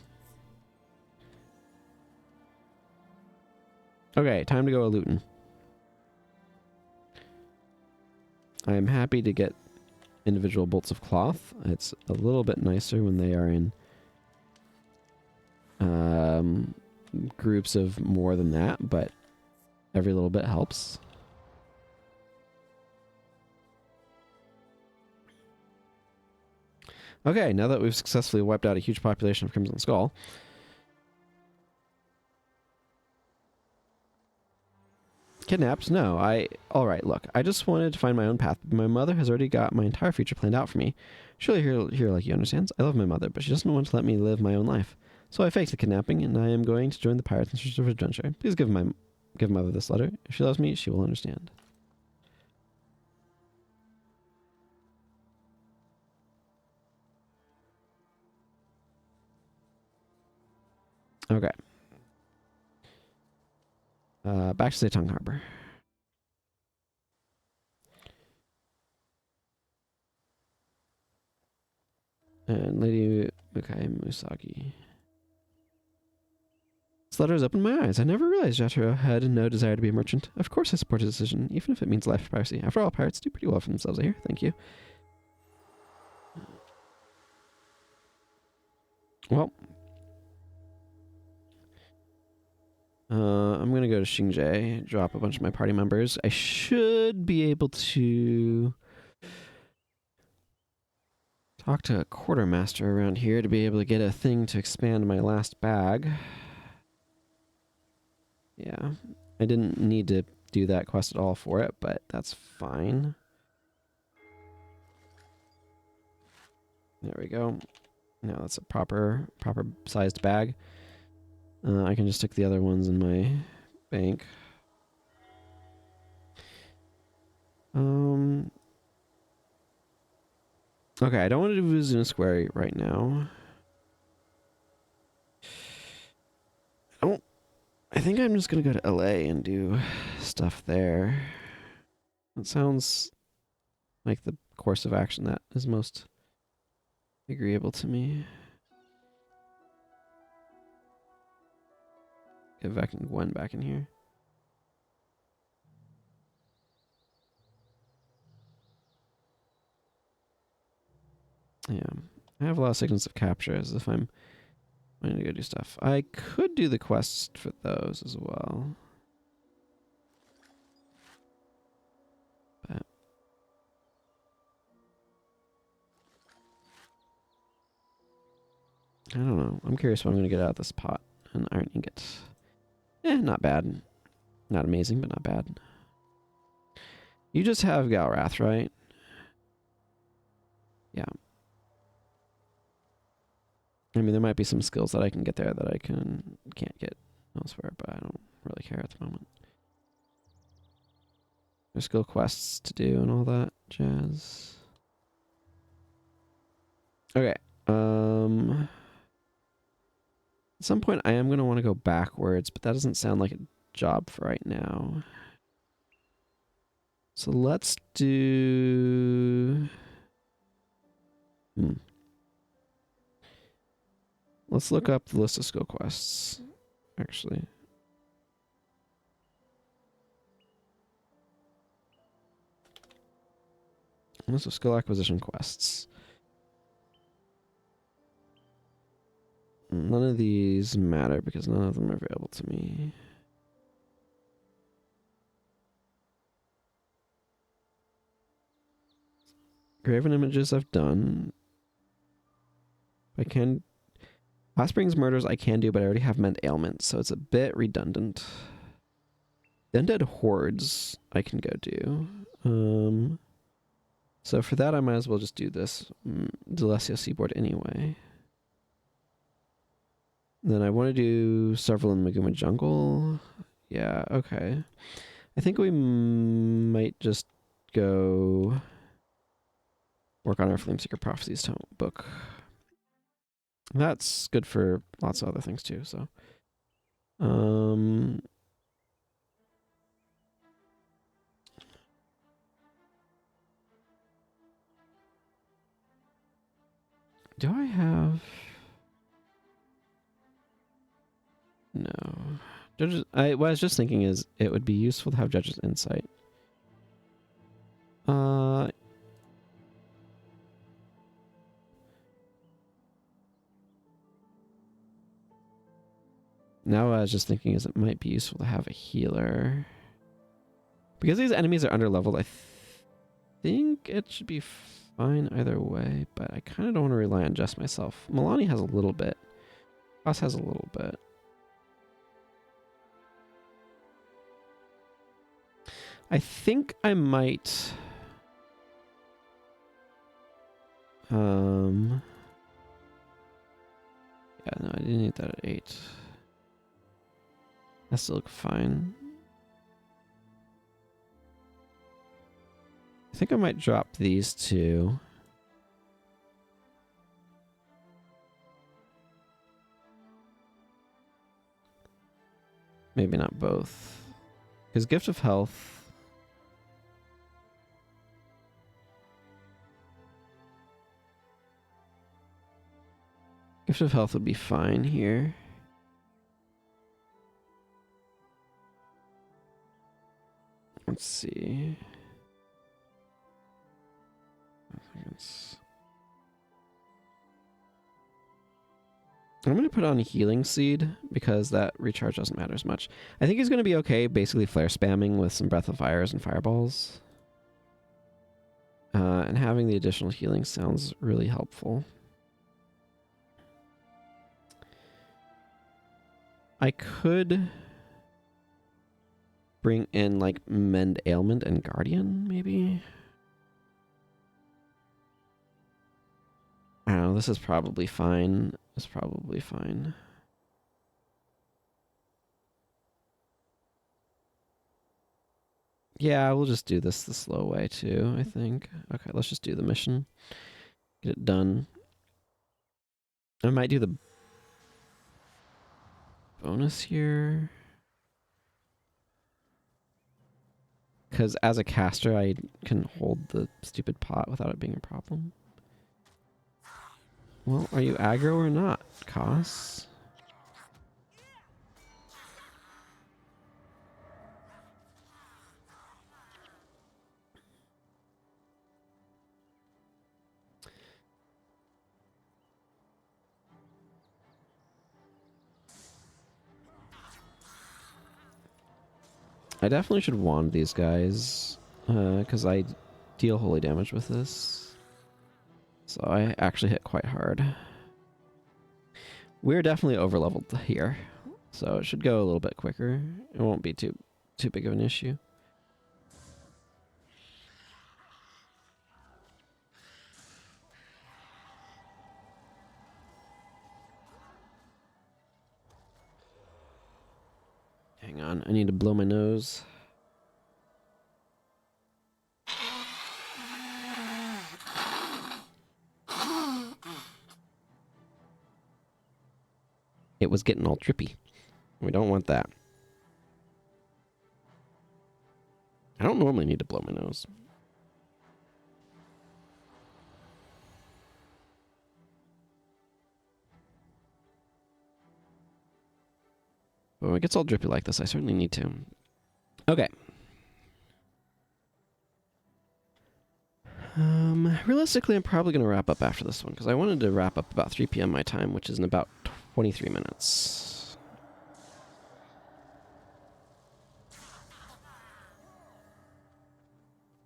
Okay, time to go to Luton. I am happy to get individual bolts of cloth. It's a little bit nicer when they are in groups of more than that, but every little bit helps. Okay, now that we've successfully wiped out a huge population of Crimson Skull, kidnapped? No, alright, look, I just wanted to find my own path, but my mother has already got my entire future planned out for me. Surely here like you understands. I love my mother, but she doesn't want to let me live my own life. So I faked the kidnapping, and I am going to join the pirates in search of adventure. Please give mother this letter. If she loves me, she will understand. Okay. Back to Tongue Harbor. And Lady Mukai Musagi. This letter has opened my eyes. I never realized Jataro had no desire to be a merchant. Of course I support his decision, even if it means life for piracy. After all, pirates do pretty well for themselves, I hear. Thank you. Well. I'm going to go to Xingye, drop a bunch of my party members. I should be able to talk to a quartermaster around here to be able to get a thing to expand my last bag. Yeah, I didn't need to do that quest at all for it, but that's fine. There we go. Now that's a proper sized bag. I can just stick the other ones in my bank. Okay, I don't want to do Vizuna Square right now. I think I'm just gonna go to LA and do stuff there. That sounds like the course of action that is most agreeable to me. Get Vec and Gwen back in here. Yeah. I have a lot of signals of capture as if I'm wanting to go do stuff. I could do the quest for those as well. But I don't know. I'm curious what I'm going to get out of this pot. An iron ingot. Not bad. Not amazing, but not bad. You just have Galrath, right? Yeah. I mean, there might be some skills that I can get there that I can't get elsewhere, but I don't really care at the moment. There's skill quests to do and all that jazz. Okay. At some point I am going to want to go backwards, but that doesn't sound like a job for right now. So let's do... Let's look up the list of skill quests, actually. List of skill acquisition quests. None of these matter because none of them are available to me. Graven images I've done. I can... Offspring's murders I can do, but I already have meant ailments, so it's a bit redundant. The undead hordes I can go do. So for that I might as well just do this Delesio Seaboard anyway. Then I want to do several in Maguma Jungle. Yeah, okay. I think we might just go work on our Flameseeker Prophecies book. That's good for lots of other things too, so. Do I have... No. Judges, what I was just thinking is it would be useful to have Judge's Insight. Now what I was just thinking is it might be useful to have a healer. Because these enemies are underleveled, I think it should be fine either way, but I kind of don't want to rely on just myself. Milani has a little bit. Ross has a little bit. I think I might... Yeah, no, I didn't need that at 8. That still look fine. I think I might drop these two. Maybe not both. Because Gift of Health... Gift of Health would be fine here. Let's see. I'm going to put on a Healing Seed because that recharge doesn't matter as much. I think he's going to be okay basically flare spamming with some Breath of Fires and Fireballs. And having the additional healing sounds really helpful. I could bring in like Mend Ailment and Guardian, maybe? I don't know, this is probably fine. It's probably fine. Yeah, we'll just do this the slow way too, I think. Okay, let's just do the mission. Get it done. I might do the bonus here. Because as a caster, I can hold the stupid pot without it being a problem. Well, are you aggro or not, Koss? I definitely should wand these guys, because I deal holy damage with this. So I actually hit quite hard. We're definitely overleveled here, so it should go a little bit quicker. It won't be too big of an issue. on. I need to blow my nose. It was getting all drippy. We don't want that. I don't normally need to blow my nose. But when it gets all drippy like this, I certainly need to. Okay. Realistically, I'm probably going to wrap up after this one, because I wanted to wrap up about 3 p.m. my time, which is in about 23 minutes.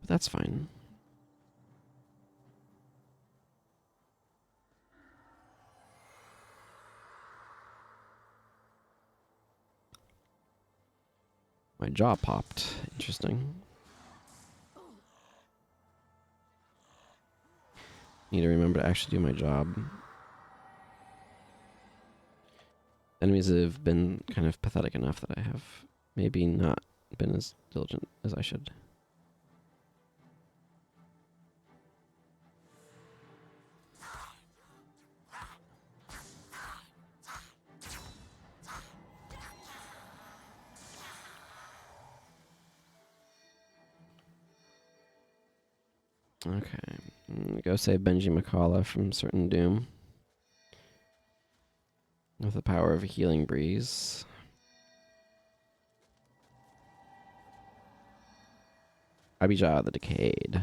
But that's fine. My jaw popped. Interesting. Need to remember to actually do my job. Enemies have been kind of pathetic enough that I have maybe not been as diligent as I should. Okay. Go save Benji McCullough from certain doom. With the power of a healing breeze. Abijah the Decayed.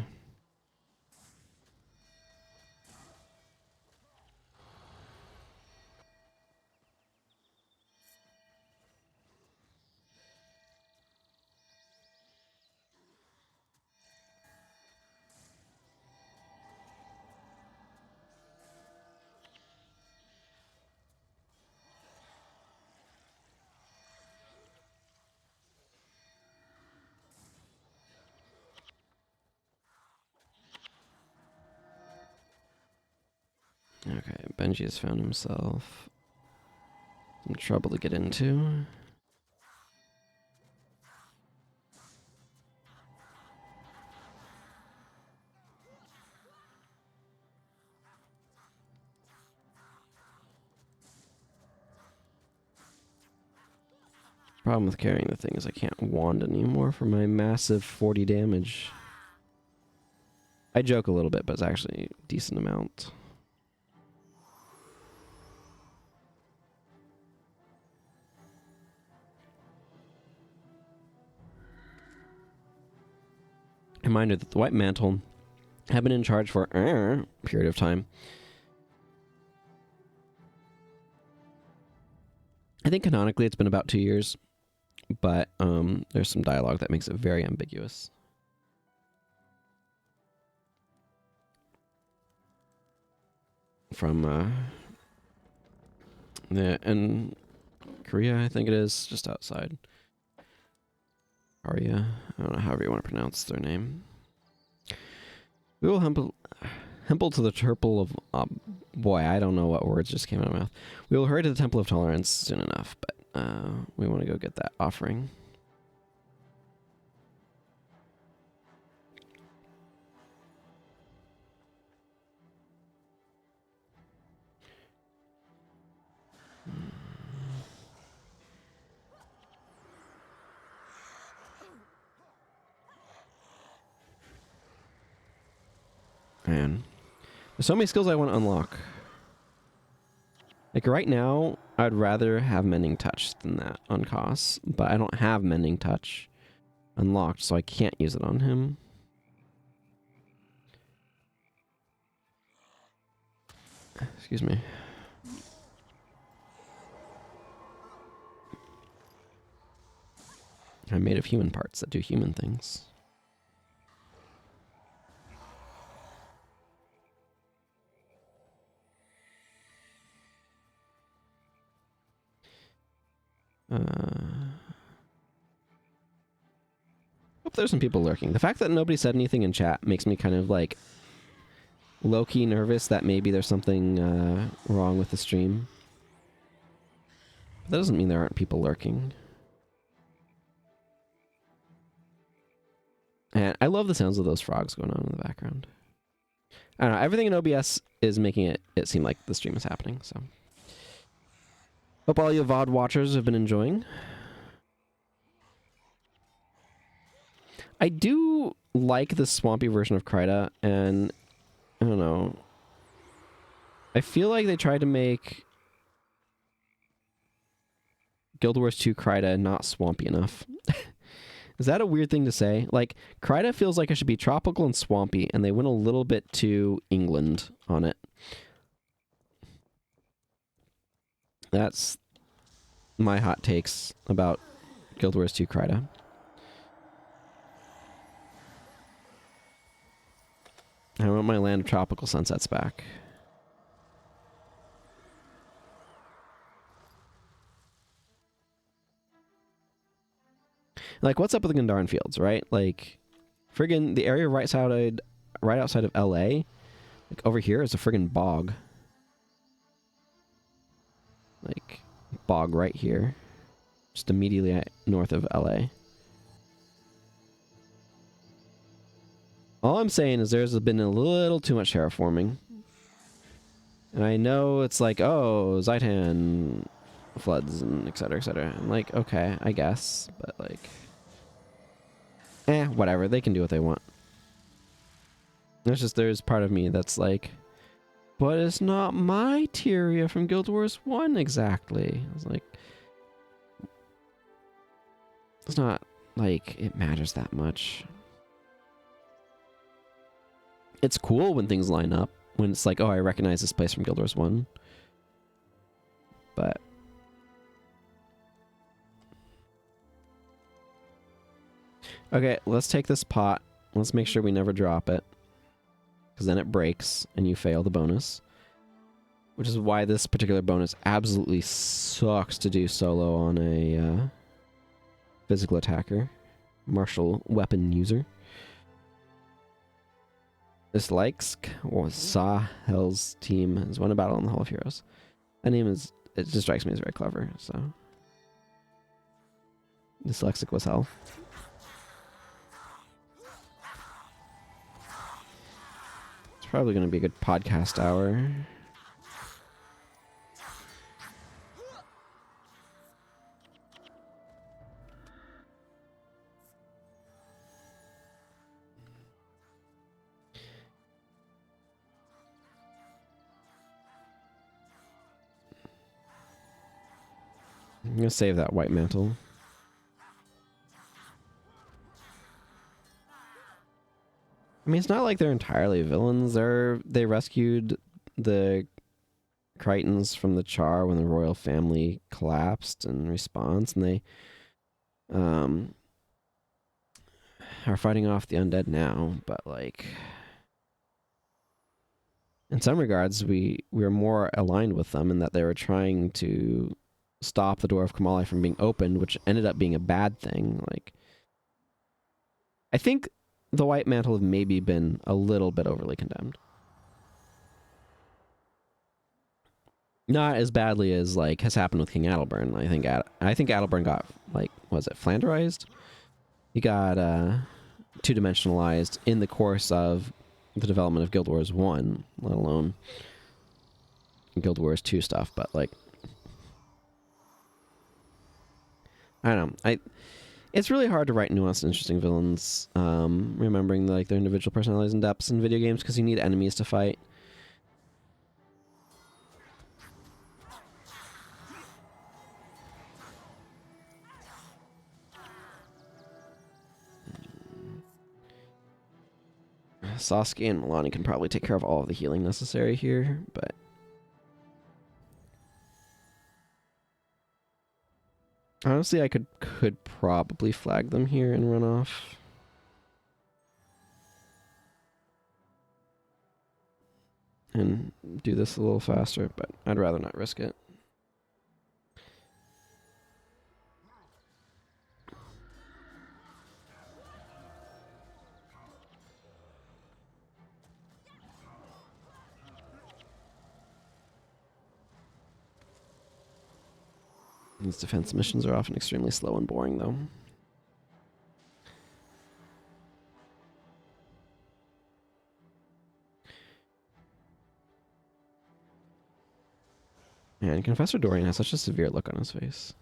Okay, Benji has found himself some trouble to get into. Problem with carrying the thing is I can't wand anymore for my massive 40 damage. I joke a little bit, but it's actually a decent amount. Reminder that the White Mantle have been in charge for a period of time. I think canonically it's been about 2 years, but there's some dialogue that makes it very ambiguous. From in Korea, I think it is, just outside. Arya, I don't know, however you want to pronounce their name. We will hempel to the Temple of... boy, I don't know what words just came out of my mouth. We will hurry to the Temple of Tolerance soon enough, but we want to go get that offering. Man, there's so many skills I want to unlock. Like right now, I'd rather have Mending Touch than that on Koss, but I don't have Mending Touch unlocked, so I can't use it on him. Excuse me. I'm made of human parts that do human things. Hope there's some people lurking. The fact that nobody said anything in chat makes me kind of like low-key nervous that maybe there's something wrong with the stream. But that doesn't mean there aren't people lurking. And I love the sounds of those frogs going on in the background. I don't know. Everything in OBS is making it seem like the stream is happening. So, hope all you VOD watchers have been enjoying. I do like the swampy version of Kryta, and I don't know. I feel like they tried to make Guild Wars 2 Kryta not swampy enough. Is that a weird thing to say? Like, Kryta feels like it should be tropical and swampy, and they went a little bit too England on it. That's my hot takes about Guild Wars 2 Kryta. I want my Land of Tropical Sunsets back. Like, what's up with the Gandharan Fields, right? Like, friggin' the area right outside of LA, like over here is a friggin' bog. Like, bog right here. Just immediately north of LA. All I'm saying is there's been a little too much terraforming. And I know it's like, oh, Zaitan floods and et cetera, et cetera. I'm like, okay, I guess. But like, whatever. They can do what they want. It's just there's part of me that's like, but it's not my Tyria from Guild Wars 1 exactly. I was like, it's not like it matters that much. It's cool when things line up. When it's like, oh, I recognize this place from Guild Wars 1. But okay, let's take this pot. Let's make sure we never drop it. Because then it breaks and you fail the bonus. Which is why this particular bonus absolutely sucks to do solo on a physical attacker. Martial weapon user. This likes Sahel's team has won a battle in the Hall of Heroes. That name is, it just strikes me as very clever, so. Dyslexic was hell. It's probably going to be a good podcast hour. I'm going to save that white mantle. I mean, it's not like they're entirely villains. They rescued the Crichtons from the Char when the royal family collapsed in response, and they are fighting off the undead now. But like, in some regards, we were more aligned with them in that they were trying to stop the door of Kamali from being opened, which ended up being a bad thing. Like, I think the White Mantle have maybe been a little bit overly condemned. Not as badly as like has happened with King Adelburn. I think Adelburn got, like, was it Flanderized? He got two-dimensionalized in the course of the development of Guild Wars 1, let alone Guild Wars 2 stuff. But like, I don't know. It's really hard to write nuanced, interesting villains, remembering like their individual personalities and depths in video games, because you need enemies to fight. Sasuke and Milani can probably take care of all of the healing necessary here, but honestly, I could probably flag them here and run off. And do this a little faster, but I'd rather not risk it. These defense missions are often extremely slow and boring, though. Man, Confessor Dorian has such a severe look on his face.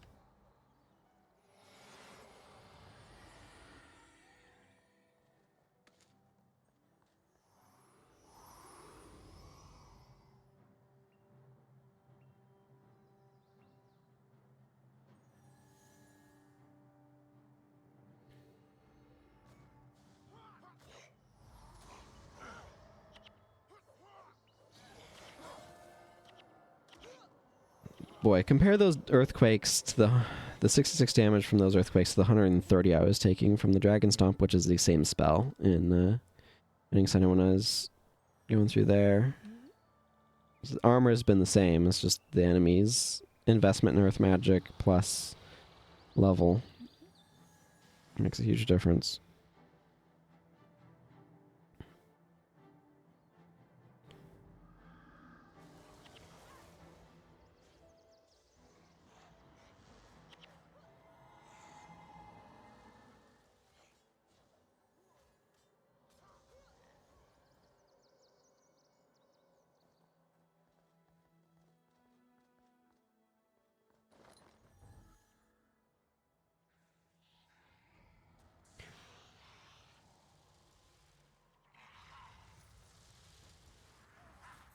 Boy, compare those earthquakes to the 66 damage from those earthquakes to the 130 I was taking from the Dragon Stomp, which is the same spell in Winning Center when I was going through there. The armor has been the same. It's just the enemy's investment in earth magic plus level makes a huge difference.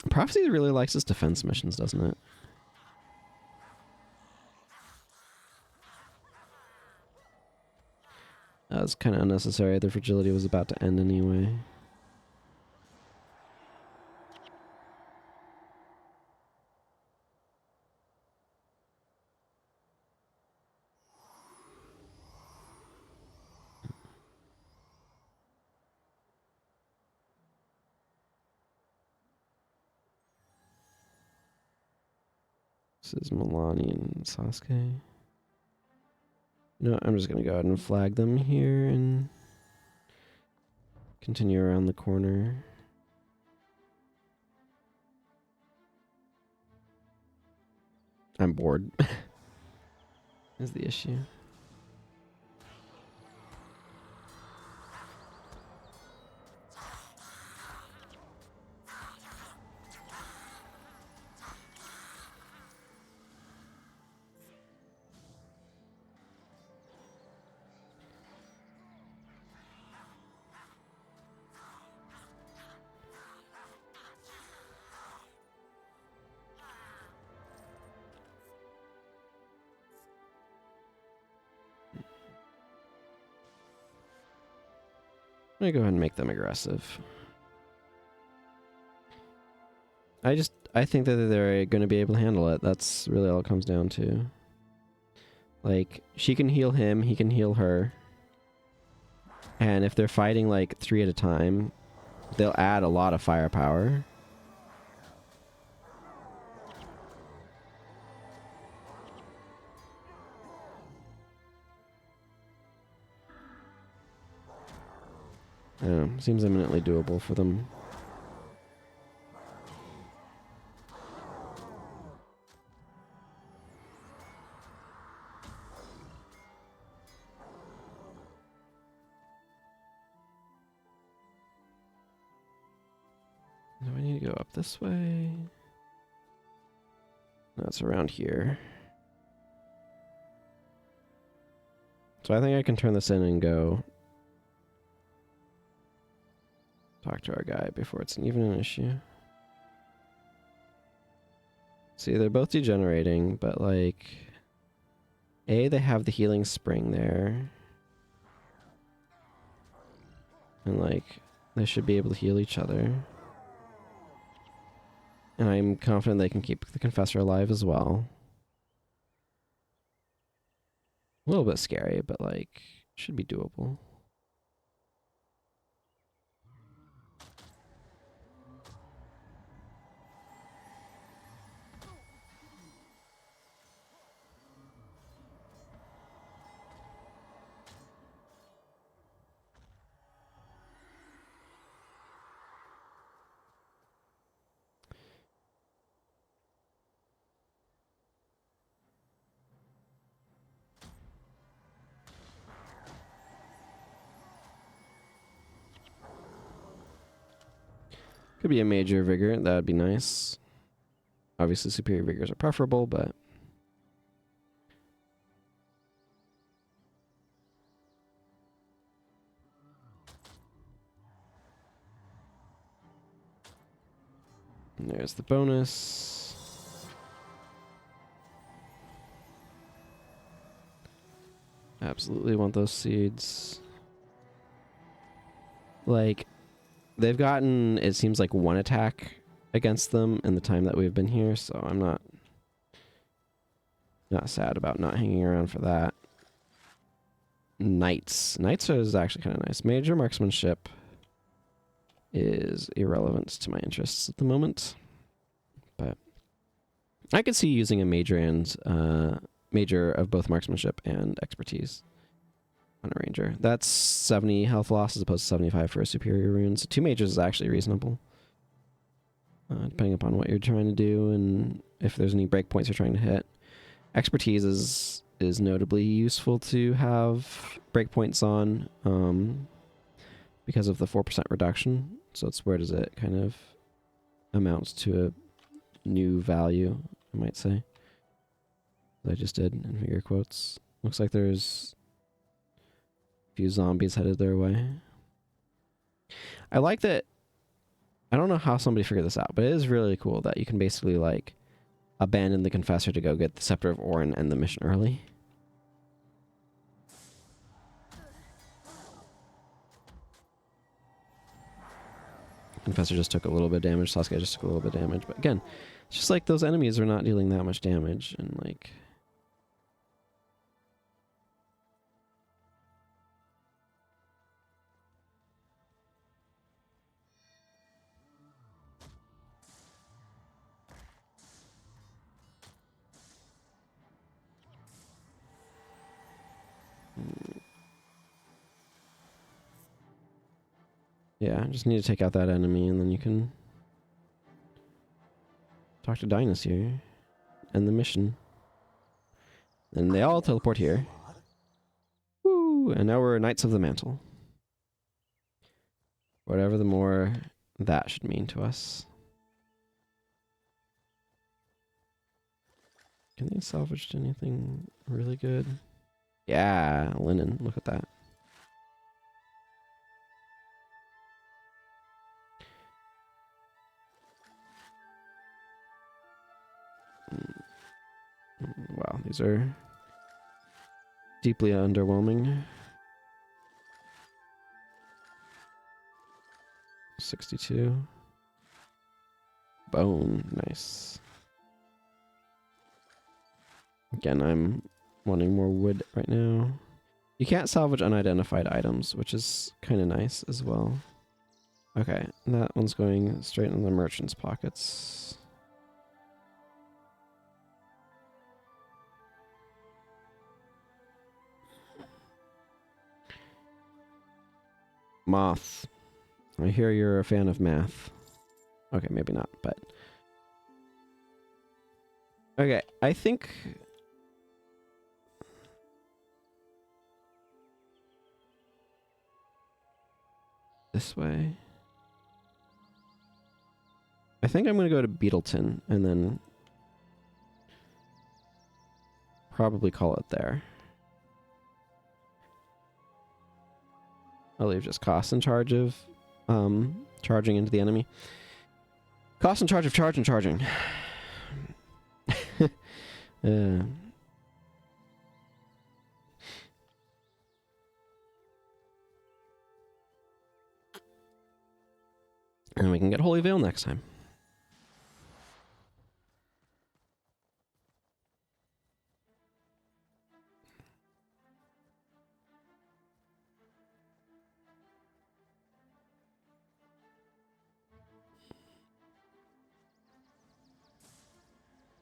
Prophecy really likes its defense missions, doesn't it? That was kind of unnecessary. The fragility was about to end anyway. This is Milani and Sasuke. No, I'm just going to go ahead and flag them here and continue around the corner. I'm bored. Is the issue. I'm gonna go ahead and make them aggressive. I think that they're gonna be able to handle it. That's really all it comes down to. Like, she can heal him, he can heal her. And if they're fighting like 3 at a time, they'll add a lot of firepower. I don't know, seems eminently doable for them. Do I need to go up this way? No, it's around here. So I think I can turn this in and go talk to our guy before it's even an issue. See, they're both degenerating, but like... A, they have the healing spring there. And like, they should be able to heal each other. And I'm confident they can keep the Confessor alive as well. A little bit scary, but like, should be doable. Could be a major vigor, that would be nice. Obviously, superior vigors are preferable, but and there's the bonus. Absolutely want those seeds. Like, they've gotten, it seems like, one attack against them in the time that we've been here, so I'm not sad about not hanging around for that. Knights. Knights is actually kind of nice. Major marksmanship is irrelevant to my interests at the moment, but I could see using a major and major of both marksmanship and expertise on a ranger. That's 70 health loss as opposed to 75 for a superior rune. So 2 majors is actually reasonable, depending upon what you're trying to do and if there's any breakpoints you're trying to hit. Expertise is notably useful to have breakpoints on, because of the 4% reduction. So it's where does it kind of amounts to a new value, I might say. I just did in figure quotes. Looks like there's a few zombies headed their way. I like that. I don't know how somebody figured this out, but it is really cool that you can basically like abandon the Confessor to go get the Scepter of Ore and end the mission early. Confessor just took a little bit of damage. Sasuke just took a little bit of damage. But again, it's just like those enemies are not dealing that much damage. And like... yeah, just need to take out that enemy and then you can talk to Dynas here. End the mission. And they all teleport here. Woo! And now we're Knights of the Mantle. Whatever the more that should mean to us. Can they salvage anything really good? Yeah, linen. Look at that. Wow, these are deeply underwhelming. 62. Bone, nice. Again, I'm wanting more wood right now. You can't salvage unidentified items, which is kind of nice as well. Okay, that one's going straight in the merchant's pockets. Moth. I hear you're a fan of math. Okay, maybe not, but... Okay, I think... this way. I think I'm going to go to Beetleton and then probably call it there. I'll leave just cost in charge of charging into the enemy. Cost in charge of charging. And we can get Holy Veil next time.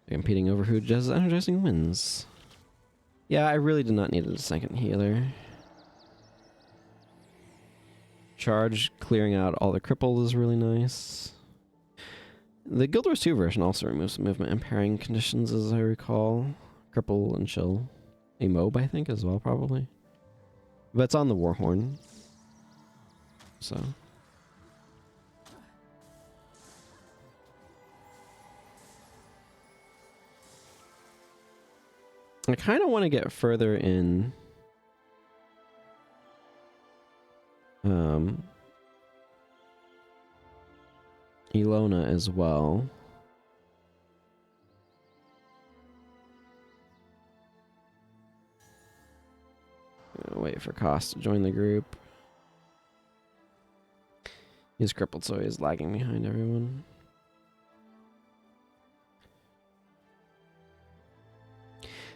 Competing over who does energizing wins. Yeah, I really did not need a second healer. Charge, clearing out all the crippled is really nice. The Guild Wars 2 version also removes some movement impairing conditions, as I recall. Cripple and chill. A mob, I think, as well, probably. But it's on the Warhorn. So... I kind of want to get further in Ilona as well. Wait for Cost to join the group. He's crippled, so he's lagging behind everyone.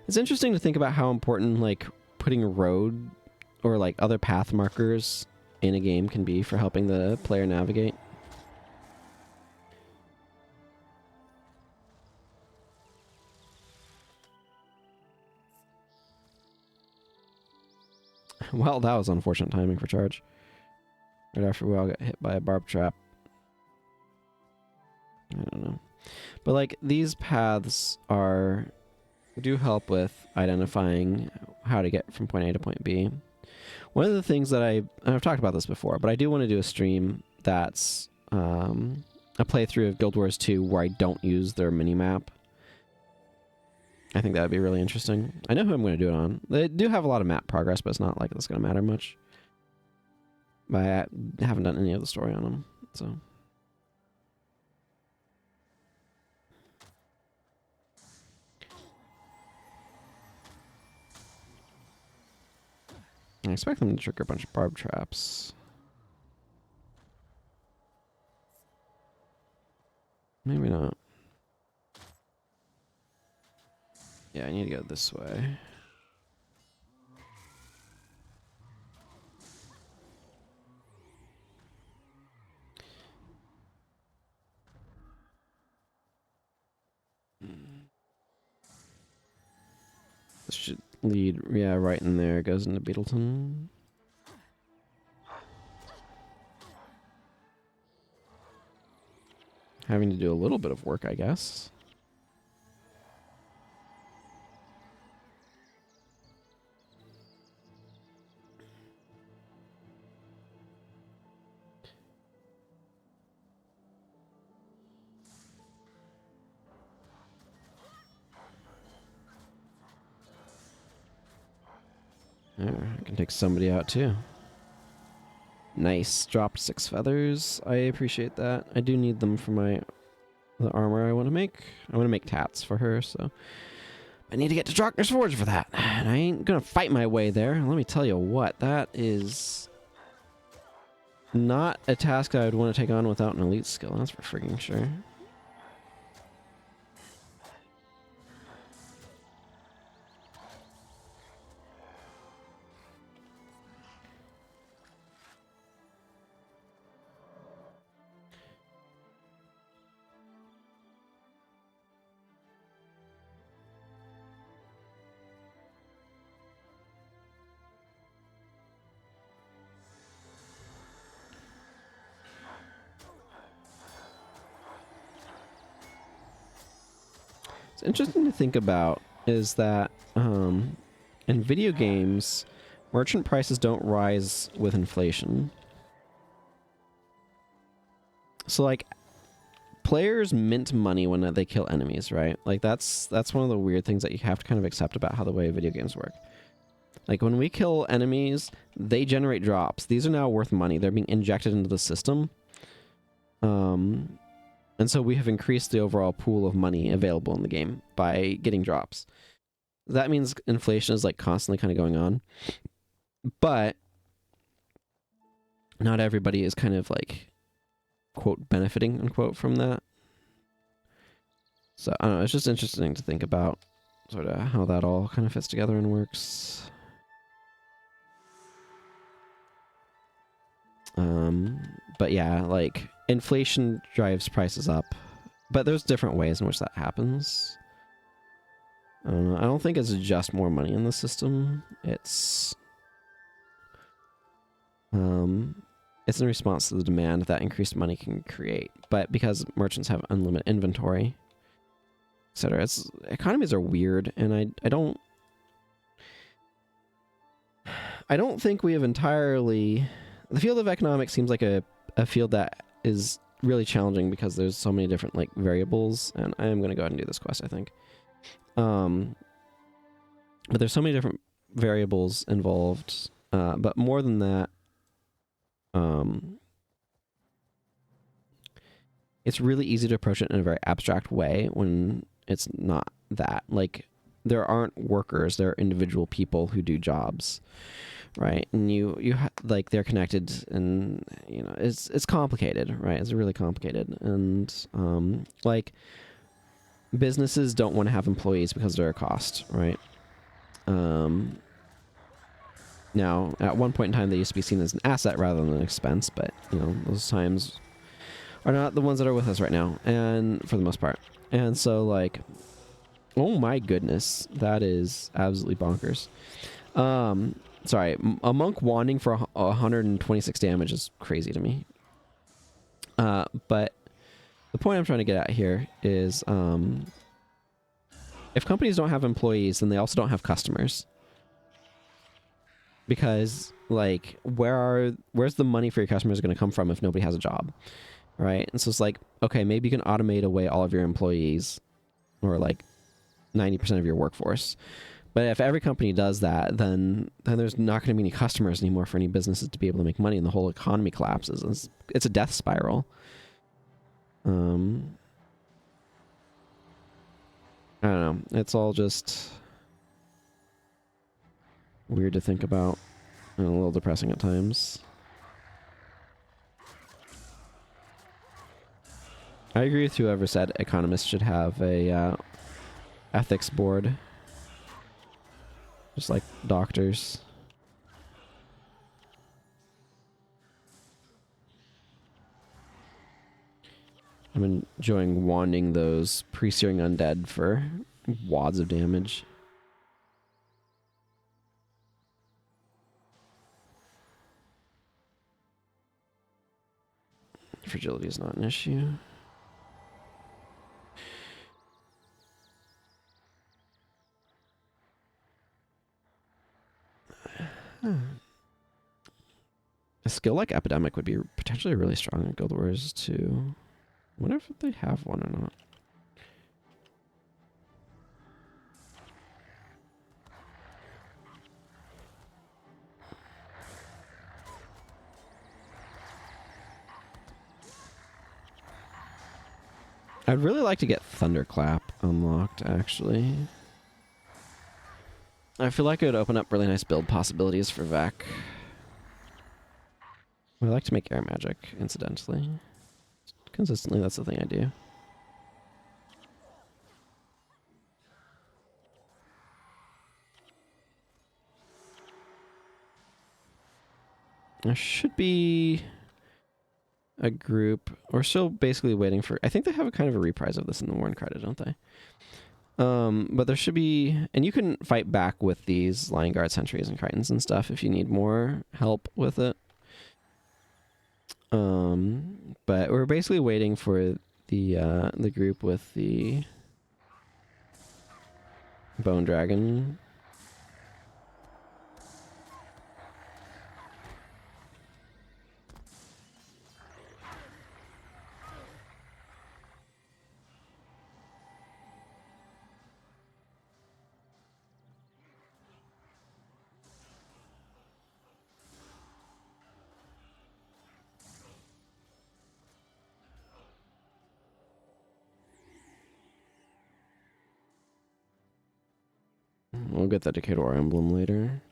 It's interesting to think about how important, like, putting road or, like, other path markers in a game can be for helping the player navigate. Well, that was unfortunate timing for charge. Right after we all got hit by a barb trap. I don't know. But, like, these paths do help with identifying how to get from point A to point B. One of the things that I've talked about this before, but I do want to do a stream that's a playthrough of Guild Wars 2 where I don't use their mini-map. I think that would be really interesting. I know who I'm going to do it on. They do have a lot of map progress, but it's not like it's going to matter much. But I haven't done any of the story on them, so... I expect them to trigger a bunch of barb traps. Maybe not. Yeah, I need to go this way. This should lead, yeah, right in there. It goes into Beetleton. Having to do a little bit of work, I guess. There, I can take somebody out too. Nice. Dropped 6 feathers. I appreciate that. I do need them for the armor I want to make. I want to make tats for her, so... I need to get to Drakner's Forge for that. And I ain't gonna fight my way there. Let me tell you what, that is... not a task I would want to take on without an elite skill, that's for frigging sure. Interesting to think about is that in video games, merchant prices don't rise with inflation. So, like, players mint money when they kill enemies, right? Like, that's one of the weird things that you have to kind of accept about how the way video games work. Like, when we kill enemies, they generate drops. These are now worth money. They're being injected into the system. And so we have increased the overall pool of money available in the game by getting drops. That means inflation is, like, constantly kind of going on. But not everybody is kind of, like, quote, benefiting, unquote, from that. So, I don't know, it's just interesting to think about sort of how that all kind of fits together and works. But yeah, like, inflation drives prices up, but there's different ways in which that happens. I don't think it's just more money in the system. It's in response to the demand that increased money can create. But because merchants have unlimited inventory, etc., economies are weird, and I don't think we have entirely... The field of economics seems like a field that is really challenging because there's so many different, like, variables, and I am going to go ahead and do this quest, I think. But there's so many different variables involved. But more than that, it's really easy to approach it in a very abstract way when it's not that. Like, there aren't workers, there are individual people who do jobs, right? And like, they're connected, and it's complicated, right? It's really complicated. And like, businesses don't want to have employees because they're a cost, right? Now, at one point in time, they used to be seen as an asset rather than an expense, but those times are not the ones that are with us right now, and for the most part. And so, like, oh my goodness, that is absolutely bonkers. Sorry, a monk wanding for 126 damage is crazy to me. But the point I'm trying to get at here is, if companies don't have employees, then they also don't have customers. Because, like, where's the money for your customers going to come from if nobody has a job, right? And so it's like, okay, maybe you can automate away all of your employees, or like 90% of your workforce. But if every company does that, then there's not going to be any customers anymore for any businesses to be able to make money, and the whole economy collapses. It's a death spiral. I don't know. It's all just weird to think about, and a little depressing at times. I agree with whoever said economists should have a ethics board, just like doctors. I'm enjoying wanding those pre-searing undead for wads of damage. Fragility is not an issue. A skill like Epidemic would be potentially really strong in Guild Wars too. I wonder if they have one or not. I'd really like to get Thunderclap unlocked, actually. I feel like it would open up really nice build possibilities for Vec. I like to make air magic, incidentally. Consistently, that's the thing I do. There should be a group. We're still basically waiting for... I think they have a kind of a reprise of this in the Warren credit, don't they? But there should be... And you can fight back with these Lion Guard sentries and Crichtons and stuff if you need more help with it. But we're basically waiting for the group with the Bone Dragon. We'll get that Decador emblem later.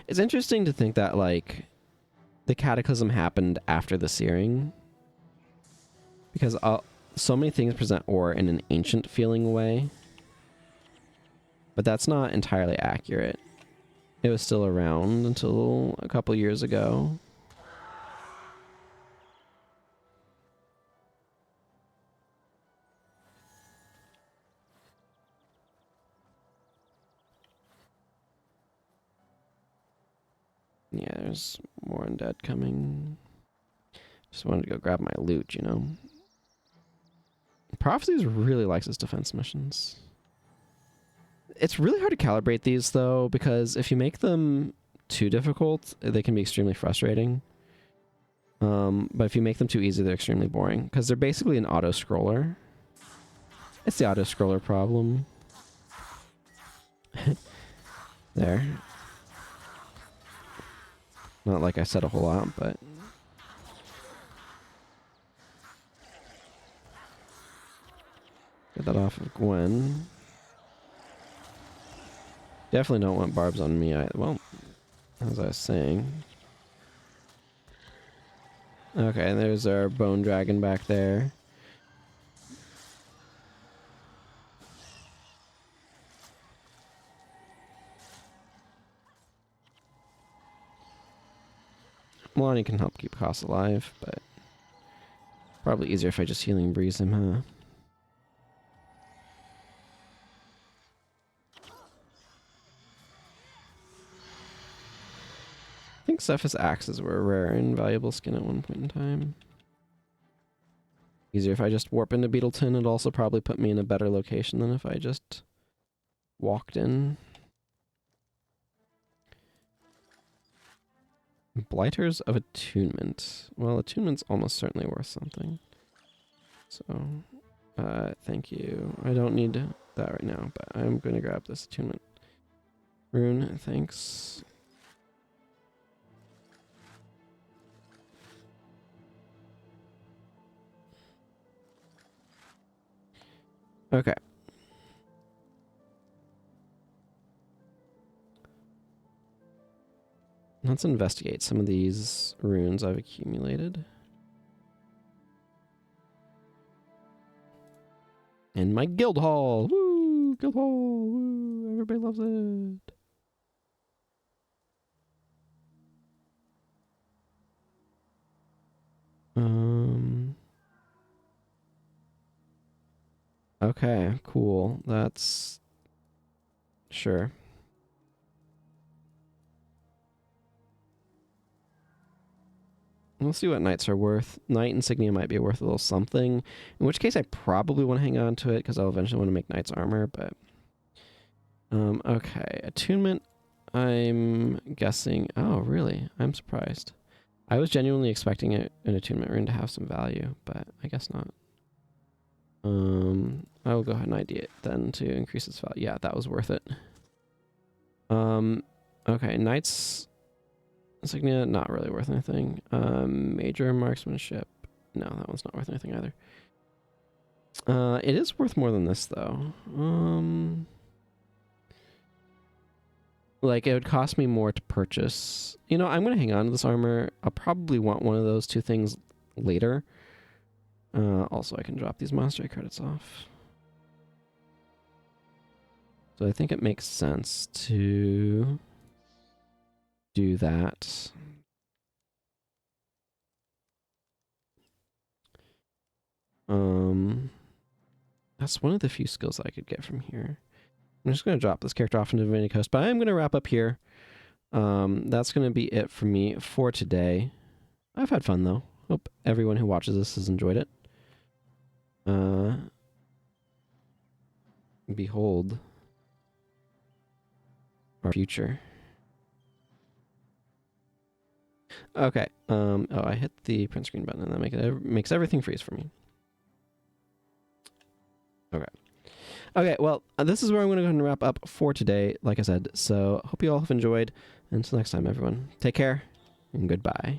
It's interesting to think that, like, the Cataclysm happened after the Searing. Because so many things present ore in an ancient feeling way. But that's not entirely accurate. It was still around until a couple years ago. Yeah, there's more undead coming. Just wanted to go grab my loot, you know. Prophecies really likes its defense missions. It's really hard to calibrate these, though, because if you make them too difficult, they can be extremely frustrating. But if you make them too easy, they're extremely boring, because they're basically an auto-scroller. It's the auto-scroller problem. There. Not like I said a whole lot, but... Get that off of Gwen. Definitely don't want barbs on me. Well, as I was saying. Okay, there's our bone dragon back there. Melanie can help keep Koss alive, but probably easier if I just healing breeze him, huh? I think Cephas axes were a rare and valuable skin at one point in time. Easier if I just warp into Beetleton. It'd also probably put me in a better location than if I just walked in. Blighters of Attunement. Well, Attunement's almost certainly worth something. So, thank you. I don't need that right now, but I'm going to grab this Attunement rune. Thanks. Okay. Let's investigate some of these runes I've accumulated. And my guild hall! Woo! Guild hall! Woo! Everybody loves it! Okay, cool. That's... Sure. We'll see what knights are worth. Knight insignia might be worth a little something. In which case I probably want to hang on to it because I'll eventually want to make knight's armor, but... okay. Attunement, I'm guessing... Oh, really? I'm surprised. I was genuinely expecting an attunement rune to have some value, but I guess not. I will go ahead and ID it then to increase its value. Yeah, that was worth it. Okay, knight's insignia, not really worth anything. Major marksmanship. No, that one's not worth anything either. It is worth more than this though. Like it would cost me more to purchase. You know, I'm gonna hang on to this armor. I'll probably want one of those two things later. Also, I can drop these monastery credits off. So I think it makes sense to do that. That's one of the few skills I could get from here. I'm just going to drop this character off into Divinity Coast, but I'm going to wrap up here. That's going to be it for me for today. I've had fun, though. Hope everyone who watches this has enjoyed it. Behold our future. Okay. Oh, I hit the print screen button, and that makes everything freeze for me. Okay. Okay, well, this is where I'm going to go ahead and wrap up for today, like I said. So, hope you all have enjoyed. Until next time, everyone. Take care, and goodbye.